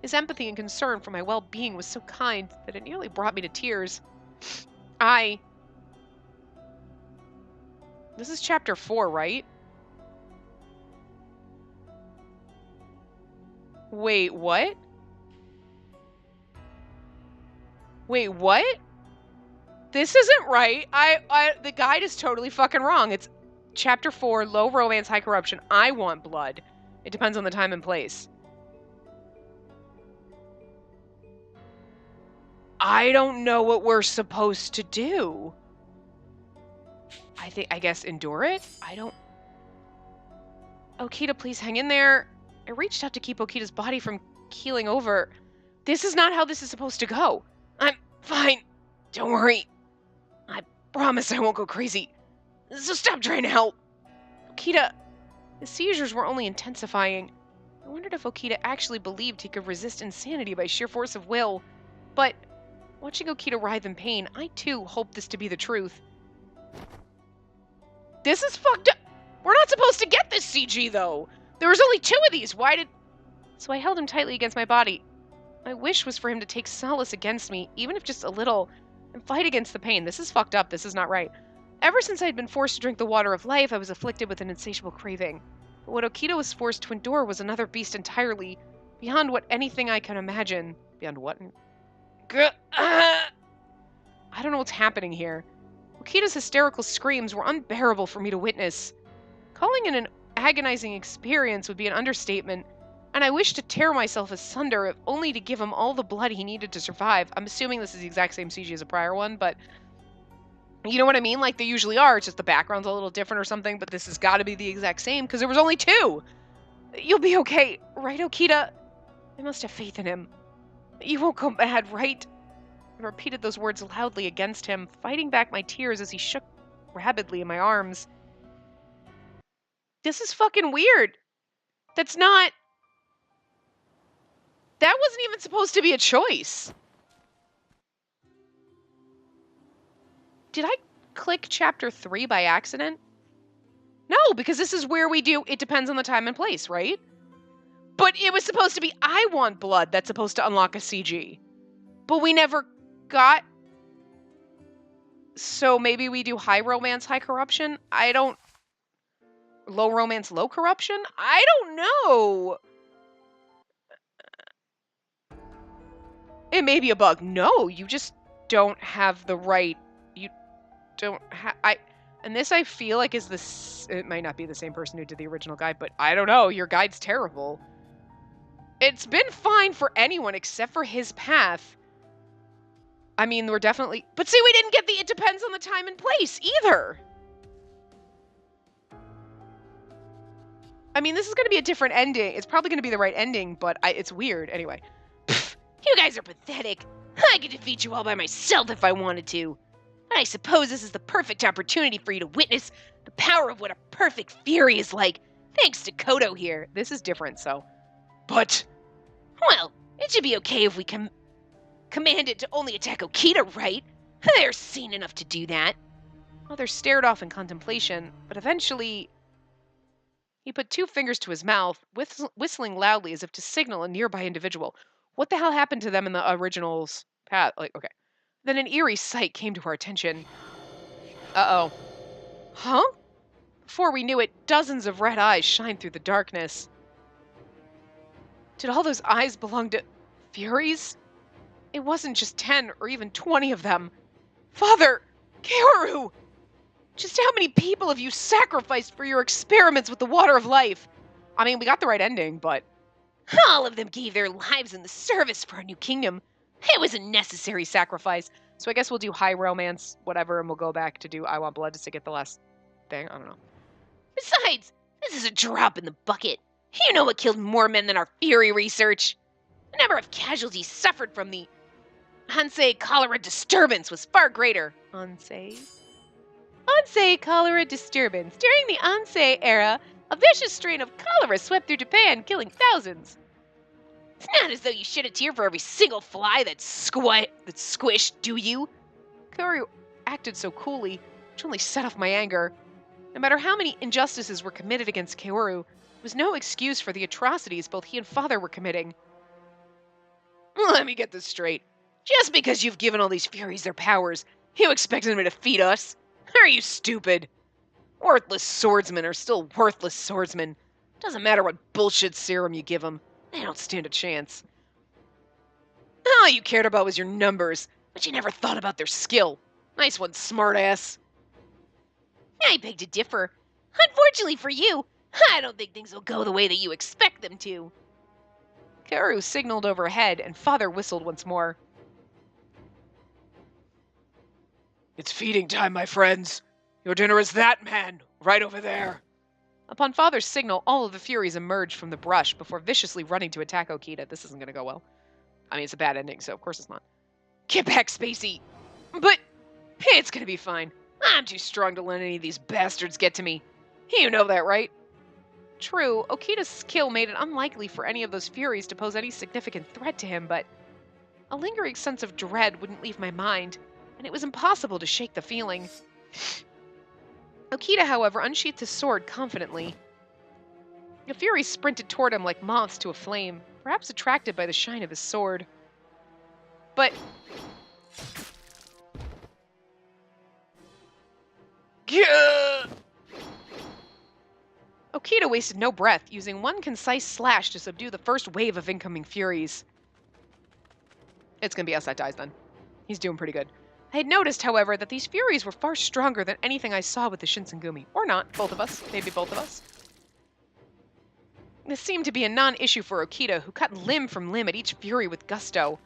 A: His empathy and concern for my well-being was so kind that it nearly brought me to tears. This is chapter 4, right? Wait, what? Wait, what? This isn't right. The guide is totally fucking wrong. It's chapter 4, low romance, high corruption. I want blood. It depends on the time and place. I don't know what we're supposed to do. I guess endure it? Okita, please hang in there. I reached out to keep Okita's body from keeling over. This is not how this is supposed to go.
B: I'm fine. Don't worry. I promise I won't go crazy. So stop trying to help.
A: Okita, the seizures were only intensifying. I wondered if Okita actually believed he could resist insanity by sheer force of will. But watching Okita writhe in pain, I too hoped this to be the truth. This is fucked up. We're not supposed to get this CG, though. There was only 2 of these. So I held him tightly against my body. My wish was for him to take solace against me, even if just a little, and fight against the pain. This is fucked up. This is not right. Ever since I had been forced to drink the water of life, I was afflicted with an insatiable craving. But what Okita was forced to endure was another beast entirely, beyond what anything I can imagine. Beyond what? I don't know what's happening here. Okita's hysterical screams were unbearable for me to witness. Calling it an agonizing experience would be an understatement, and I wished to tear myself asunder if only to give him all the blood he needed to survive. I'm assuming this is the exact same CG as a prior one, but you know what I mean? Like they usually are. It's just the background's a little different or something, but this has got to be the exact same because there was only 2. You'll be okay, right, Okita? I must have faith in him. You won't go mad, right? I repeated those words loudly against him, fighting back my tears as he shook rabidly in my arms. This is fucking weird. That wasn't even supposed to be a choice. Did I click chapter 3 by accident? No, because this is where we do, it depends on the time and place, right? But it was supposed to be I Want Blood that's supposed to unlock a CG. But we never got... So maybe we do high romance, high corruption? Low romance, low corruption? I don't know. It may be a bug. No, you just don't have the right... You don't have... And this I feel like is this... It might not be the same person who did the original guide, but I don't know. Your guide's terrible. It's been fine for anyone except for his path. I mean, we're definitely... But see, we didn't get the it depends on the time and place either. I mean, this is going to be a different ending. It's probably going to be the right ending, but it's weird. Anyway.
C: Pfft, you guys are pathetic. I could defeat you all by myself if I wanted to. But I suppose this is the perfect opportunity for you to witness the power of what a perfect fury is like, thanks to Kodo here.
A: This is different, so...
B: But...
C: Well, it should be okay if we command it to only attack Okita, right? They're sane enough to do that.
A: Mother stared off in contemplation, but eventually... He put 2 fingers to his mouth, whistling loudly as if to signal a nearby individual. What the hell happened to them in the original's path? Okay. Then an eerie sight came to our attention. Uh-oh. Huh? Before we knew it, dozens of red eyes shined through the darkness. Did all those eyes belong to Furies? It wasn't just 10 or even 20 of them. Father! Kaoru! Just how many people have you sacrificed for your experiments with the water of life? I mean, we got the right ending, but...
C: All of them gave their lives in the service for our new kingdom. It was a necessary sacrifice.
A: So I guess we'll do high romance, whatever, and we'll go back to do I Want Blood just to get the last thing. I don't know.
C: Besides, this is a drop in the bucket. You know what killed more men than our Fury research? The number of casualties suffered from the Hansei cholera disturbance was far greater.
A: Hansei cholera disturbance. During the Hansei era, a vicious strain of cholera swept through Japan, killing thousands.
C: It's not as though you shed a tear for every single fly that's squished, do you?
A: Kaoru acted so coolly, which only set off my anger. No matter how many injustices were committed against Kaoru, there was no excuse for the atrocities both he and Father were committing.
B: Let me get this straight. Just because you've given all these Furies their powers, you expect them to defeat us? Are you stupid? Worthless swordsmen are still worthless swordsmen. Doesn't matter what bullshit serum you give them. They don't stand a chance. All you cared about was your numbers, but you never thought about their skill. Nice one, smartass.
C: I beg to differ. Unfortunately for you, I don't think things will go the way that you expect them to.
A: Kaoru signaled overhead, and Father whistled once more.
B: It's feeding time, my friends. Your dinner is that man, right over there.
A: Upon Father's signal, all of the Furies emerged from the brush before viciously running to attack Okita. This isn't going to go well. I mean, it's a bad ending, so of course it's not.
B: Get back, Spacey. But, hey, it's going to be fine. I'm too strong to let any of these bastards get to me. You know that, right?
A: True, Okita's skill made it unlikely for any of those Furies to pose any significant threat to him, but a lingering sense of dread wouldn't leave my mind, and it was impossible to shake the feeling. Okita, however, unsheathed his sword confidently. The Furies sprinted toward him like moths to a flame, perhaps attracted by the shine of his sword. But...
B: Gah!
A: Okita wasted no breath, using one concise slash to subdue the first wave of incoming Furies. It's gonna be us that dies then. He's doing pretty good. I had noticed, however, that these Furies were far stronger than anything I saw with the Shinsengumi. Or not, both of us. Maybe both of us. This seemed to be a non-issue for Okita, who cut limb from limb at each Fury with gusto.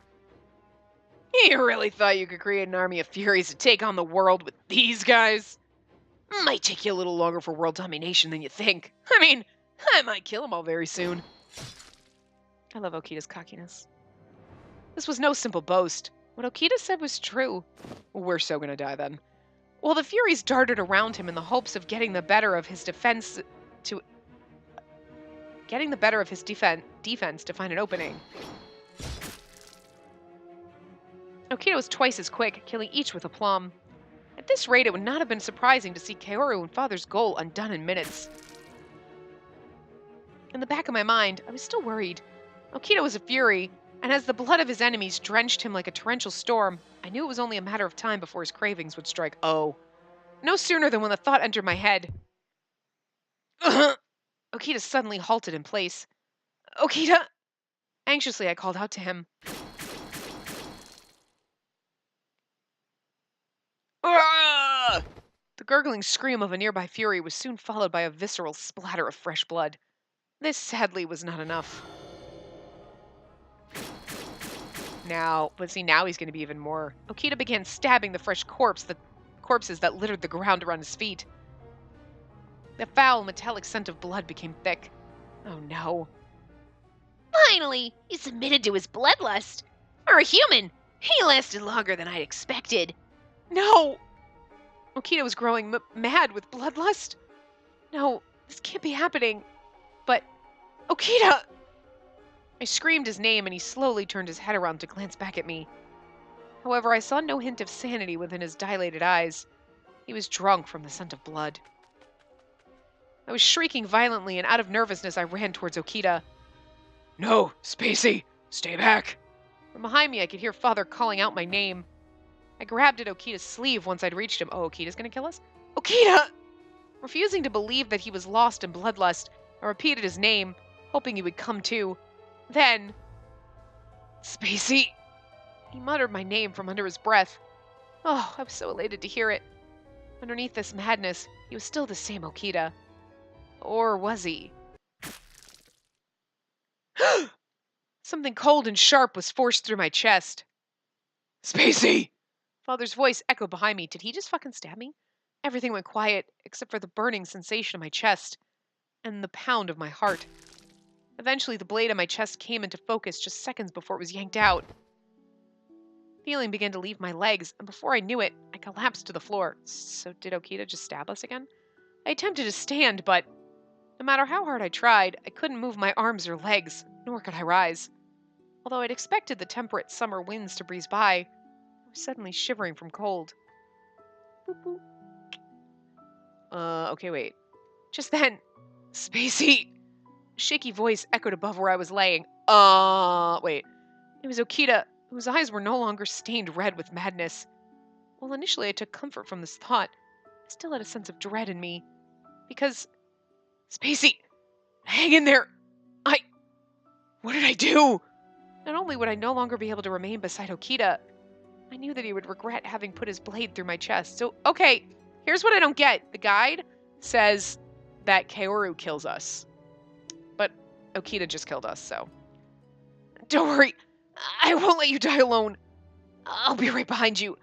B: You really thought you could create an army of Furies to take on the world with these guys? Might take you a little longer for world domination than you think. I mean, I might kill them all very soon.
A: I love Okita's cockiness. This was no simple boast. What Okita said was true. We're so gonna die then. while the Furies darted around him in the hopes of getting the better of his defense to find an opening. Okita was twice as quick, killing each with aplomb. At this rate, it would not have been surprising to see Kaoru and Father's goal undone in minutes. In the back of my mind, I was still worried. Okita was a fury, and as the blood of his enemies drenched him like a torrential storm, I knew it was only a matter of time before his cravings would strike no sooner than when the thought entered my head. Okita suddenly halted in place. Okita! Anxiously, I called out to him. Ah! The gurgling scream of a nearby fury was soon followed by a visceral splatter of fresh blood. This, sadly, was not enough. Now he's going to be even more. Okita began stabbing the fresh corpses that littered the ground around his feet. The foul, metallic scent of blood became thick. Oh no.
C: Finally, he submitted to his bloodlust. For a human, he lasted longer than I'd expected.
A: No! Okita was growing mad with bloodlust. No, this can't be happening. But, Okita! I screamed his name and he slowly turned his head around to glance back at me. However, I saw no hint of sanity within his dilated eyes. He was drunk from the scent of blood. I was shrieking violently, and out of nervousness I ran towards Okita. No, Spacey! Stay back! From behind me I could hear Father calling out my name. I grabbed at Okita's sleeve once I'd reached him. Oh, Okita's gonna kill us? Okita! Refusing to believe that he was lost in bloodlust, I repeated his name, hoping he would come to. Then... Spacey! He muttered my name from under his breath. Oh, I was so elated to hear it. Underneath this madness, he was still the same Okita. Or was he? Something cold and sharp was forced through my chest. Spacey! Father's voice echoed behind me. Did he just fucking stab me? Everything went quiet, except for the burning sensation in my chest and the pound of my heart. Eventually, the blade on my chest came into focus just seconds before it was yanked out. Feeling began to leave my legs, and before I knew it, I collapsed to the floor. So did Okita just stab us again? I attempted to stand, but no matter how hard I tried, I couldn't move my arms or legs, nor could I rise. Although I'd expected the temperate summer winds to breeze by, I was suddenly shivering from cold. Boop, boop. Okay, wait. Just then, Spacey! A shaky voice echoed above where I was laying. Wait. It was Okita, whose eyes were no longer stained red with madness. While initially I took comfort from this thought, I still had a sense of dread in me. Because... Spacey! Hang in there! What did I do? Not only would I no longer be able to remain beside Okita, I knew that he would regret having put his blade through my chest. So, okay, here's what I don't get. The guide says that Kaoru kills us. But Okita just killed us, so... Don't worry. I won't let you die alone. I'll be right behind you.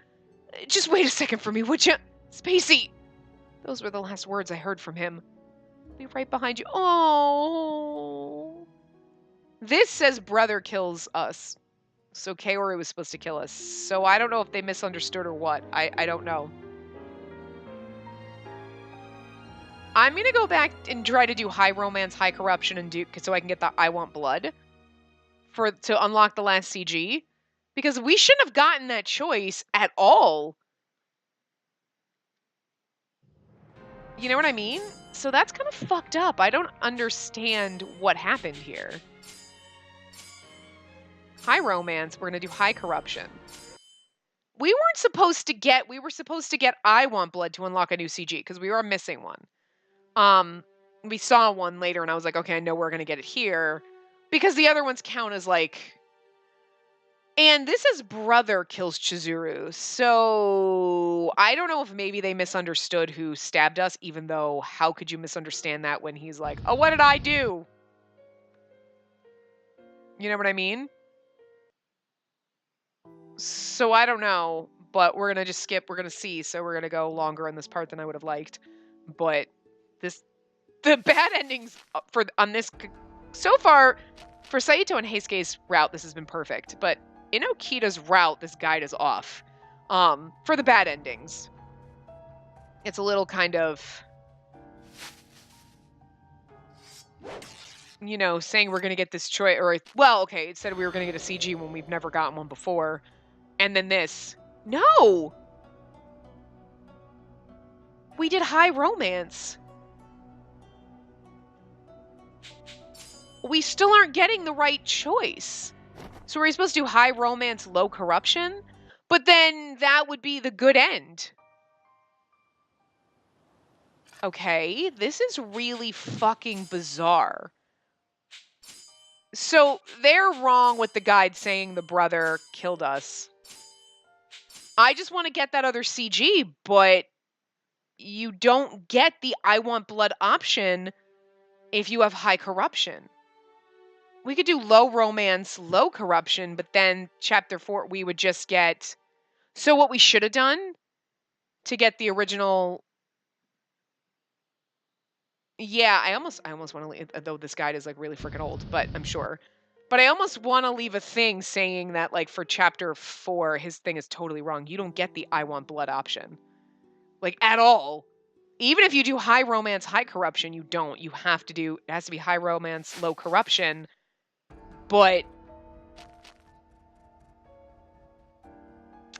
A: Just wait a second for me, would you? Spacey! Those were the last words I heard from him. I'll be right behind you. Oh. This says brother kills us. So Kaoru was supposed to kill us. So I don't know if they misunderstood or what. I don't know. I'm going to go back and try to do high romance, high corruption, and so I can get the I want blood to unlock the last CG. Because we shouldn't have gotten that choice at all. You know what I mean? So that's kind of fucked up. I don't understand what happened here. High romance, we're going to do high corruption. We were supposed to get I want blood to unlock a new CG because we were missing one. We saw one later and I was like, okay, I know we're going to get it here because the other ones count as like, and this is brother kills Chizuru. So I don't know if maybe they misunderstood who stabbed us, even though how could you misunderstand that when he's like, oh, what did I do? You know what I mean? So I don't know, but we're going to just skip. We're going to see. So we're going to go longer on this part than I would have liked. But the bad endings on this, so far, for Saito and Heisuke's route, this has been perfect. But in Okita's route, this guide is off for the bad endings. it's a little kind of, you know, saying we're going to get this choice, or, well, okay, it said we were going to get a CG when we've never gotten one before. And then this. No! We did high romance. We still aren't getting the right choice. So we're supposed to do high romance, low corruption? But then that would be the good end. Okay, this is really fucking bizarre. So they're wrong with the guide saying the brother killed us. I just want to get that other CG, but you don't get the I want blood option if you have high corruption. We could do low romance, low corruption, but then chapter 4 we would just get. So what we should have done to get the original. Yeah, I almost want to leave, though this guide is like really freaking old, but I'm sure. But I almost want to leave a thing saying that, like, for chapter 4, his thing is totally wrong. You don't get the I want blood option. Like, at all. Even if you do high romance, high corruption, you don't. You have to do, it has to be high romance, low corruption. But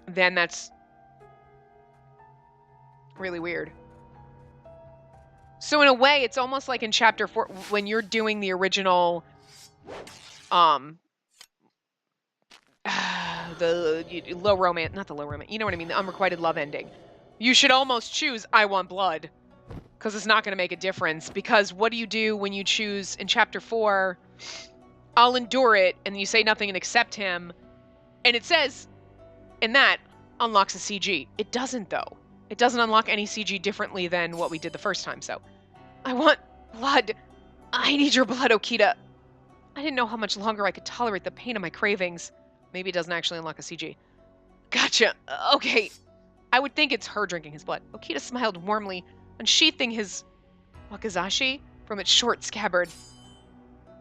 A: then that's really weird. So in a way, it's almost like in chapter 4, when you're doing the original, the low romance, not the low romance, you know what I mean, the unrequited love ending. You should almost choose I want blood, because it's not going to make a difference. Because what do you do when you choose in chapter 4, I'll endure it, and you say nothing and accept him, and it says, in that, unlocks a CG. It doesn't, though. It doesn't unlock any CG differently than what we did the first time, so. I want blood. I need your blood, Okita. I didn't know how much longer I could tolerate the pain of my cravings. Maybe it doesn't actually unlock a CG. Gotcha. Okay. I would think it's her drinking his blood. Okita smiled warmly, unsheathing his wakizashi from its short scabbard.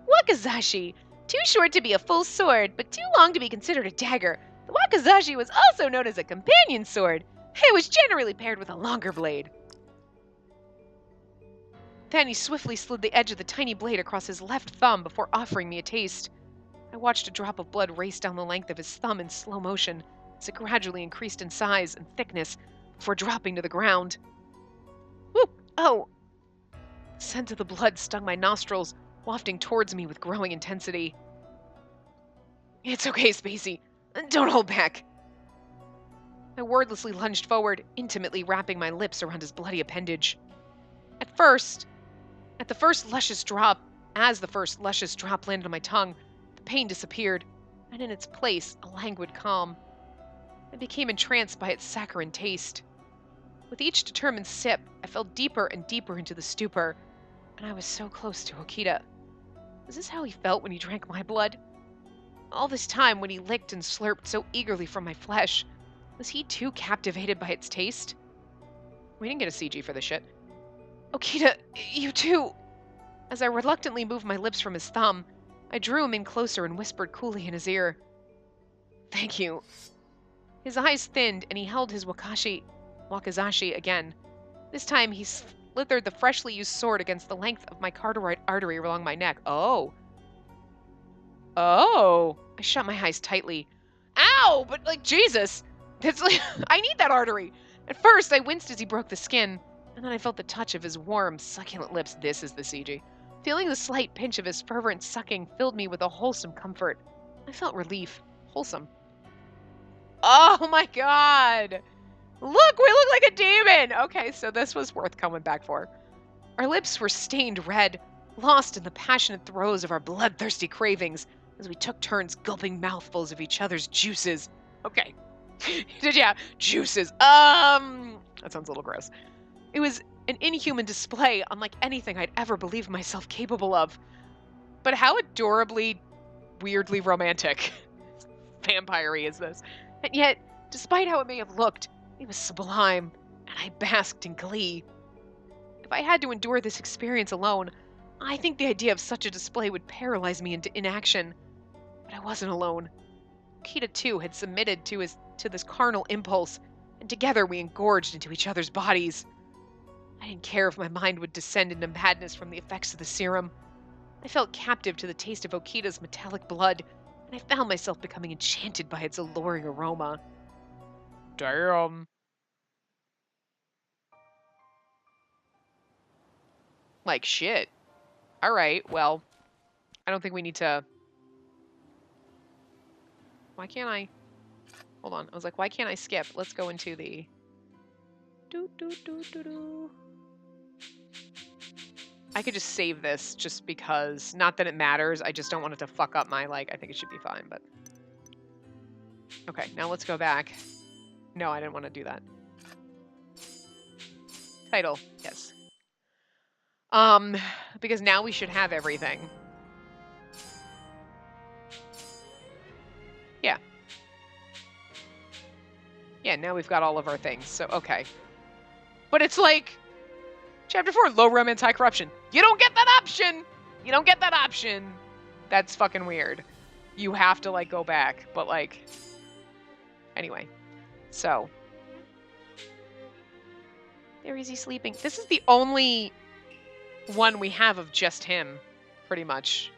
A: Wakizashi. Too short to be a full sword, but too long to be considered a dagger. The wakizashi was also known as a companion sword. It was generally paired with a longer blade. Then he swiftly slid the edge of the tiny blade across his left thumb before offering me a taste. I watched a drop of blood race down the length of his thumb in slow motion as it gradually increased in size and thickness before dropping to the ground. Whoop! Oh! The scent of the blood stung my nostrils, wafting towards me with growing intensity. It's okay, Spacey. Don't hold back. I wordlessly lunged forward, intimately wrapping my lips around his bloody appendage. As the first luscious drop landed on my tongue, the pain disappeared, and in its place, a languid calm. I became entranced by its saccharine taste. With each determined sip, I fell deeper and deeper into the stupor, and I was so close to Okita. Was this how he felt when he drank my blood? All this time, when he licked and slurped so eagerly from my flesh, was he too captivated by its taste? We didn't get a CG for this shit. Okita, you too! As I reluctantly moved my lips from his thumb, I drew him in closer and whispered coolly in his ear. Thank you. His eyes thinned, and he held his wakizashi again. This time, he slithered the freshly used sword against the length of my carotid artery along my neck. Oh. Oh. I shut my eyes tightly. Ow! But, like, Jesus! It's like, I need that artery! At first, I winced as he broke the skin, and then I felt the touch of his warm, succulent lips. This is the CG. Feeling the slight pinch of his fervent sucking filled me with a wholesome comfort. I felt relief. Wholesome. Oh my god! Look, we look like a demon! Okay, so this was worth coming back for. Our lips were stained red, lost in the passionate throes of our bloodthirsty cravings as we took turns gulping mouthfuls of each other's juices. Okay. Yeah, juices. That sounds a little gross. It was an inhuman display unlike anything I'd ever believed myself capable of. But how adorably, weirdly romantic, vampire-y is this? And yet, despite how it may have looked, it was sublime, and I basked in glee. If I had to endure this experience alone, I think the idea of such a display would paralyze me into inaction. But I wasn't alone. Okita, too, had submitted to this carnal impulse, and together we engorged into each other's bodies. I didn't care if my mind would descend into madness from the effects of the serum. I felt captive to the taste of Okita's metallic blood, and I found myself becoming enchanted by its alluring aroma. Damn. Like shit. Alright, well, I don't think we need to... Why can't I... Hold on. I was like, why can't I skip? Let's go into the... I could just save this just because, not that it matters, I just don't want it to fuck up my, like, I think it should be fine, but... Okay, now let's go back. No, I didn't want to do that. Title, yes. Because now we should have everything. Yeah. Yeah, now we've got all of our things, so okay. But it's like, Chapter 4, low romance, high corruption. You don't get that option! You don't get that option! That's fucking weird. You have to, like, go back, but, like... Anyway. So. There is he sleeping. This is the only one we have of just him, pretty much.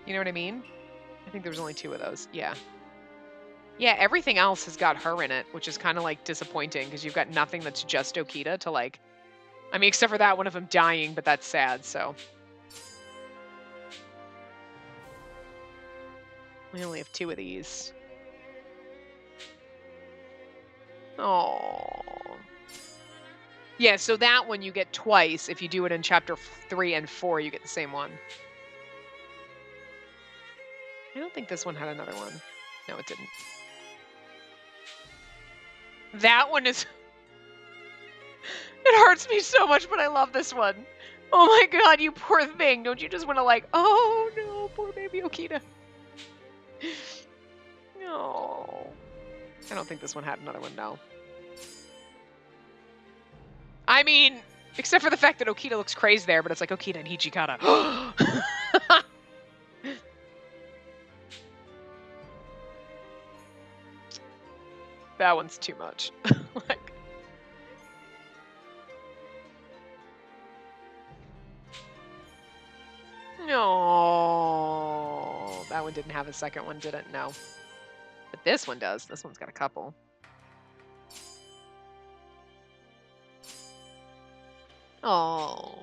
A: You know what I mean? I think there was only 2 of those. Yeah. Yeah, everything else has got her in it, which is kind of, like, disappointing, because you've got nothing that's just Okita to, like... I mean, except for that one of them dying, but that's sad, so... We only have 2 of these. Oh. Yeah, so that one you get twice. If you do it in Chapter 3 and 4, you get the same one. I don't think this one had another one. No, it didn't. That one is... It hurts me so much, but I love this one. Oh my god, you poor thing. Don't you just want to, like, oh no, poor baby Okita. No. I don't think this one had another one, no. I mean, except for the fact that Okita looks crazed there, but it's like Okita and Hijikata. That one's too much. Like, no, that one didn't have a second one, did it? No. But this one does. This one's got a couple. Oh.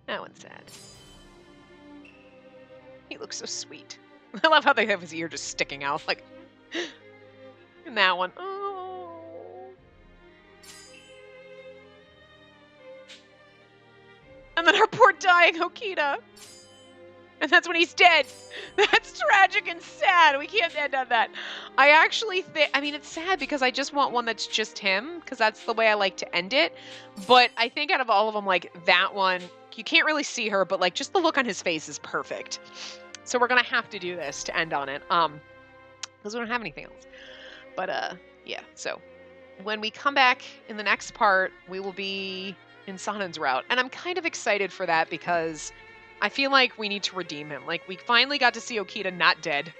A: That one's sad. He looks so sweet. I love how they have his ear just sticking out, like... And that one. Oh. And then our poor dying Okita. And that's when he's dead. That's tragic and sad. We can't end on that. I actually think, I mean, it's sad because I just want one that's just him, because that's the way I like to end it. But I think out of all of them, like, that one, you can't really see her, but, like, just the look on his face is perfect. So we're going to have to do this to end on it. Because we don't have anything else. But, yeah, so when we come back in the next part, we will be in Sanen's route. And I'm kind of excited for that because I feel like we need to redeem him. Like, we finally got to see Okita not dead.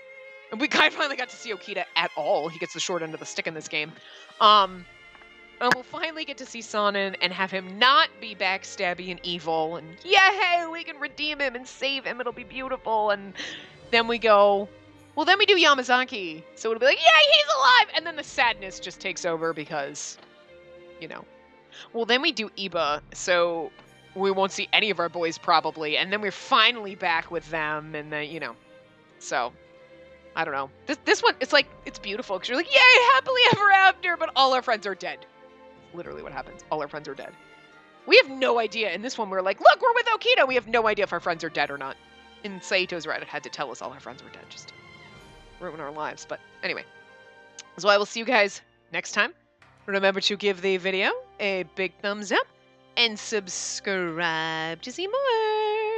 A: And we kind of finally got to see Okita at all. He gets the short end of the stick in this game. And we'll finally get to see Sanen and have him not be backstabby and evil. And yay, we can redeem him and save him. It'll be beautiful. And then we go... Well, then we do Yamazaki. So it'll be like, yay, he's alive! And then the sadness just takes over because, you know. Well, then we do Iba. So we won't see any of our boys probably. And then we're finally back with them. And then, you know. So, I don't know. This one, it's like, it's beautiful. Because you're like, yay, happily ever after. But all our friends are dead. Literally what happens. All our friends are dead. We have no idea. In this one, we're like, look, we're with Okita. We have no idea if our friends are dead or not. And Saito's right. It had to tell us all our friends were dead. Just ruin our lives. But anyway. So I will see you guys next time. Remember to give the video a big thumbs up and subscribe to see more.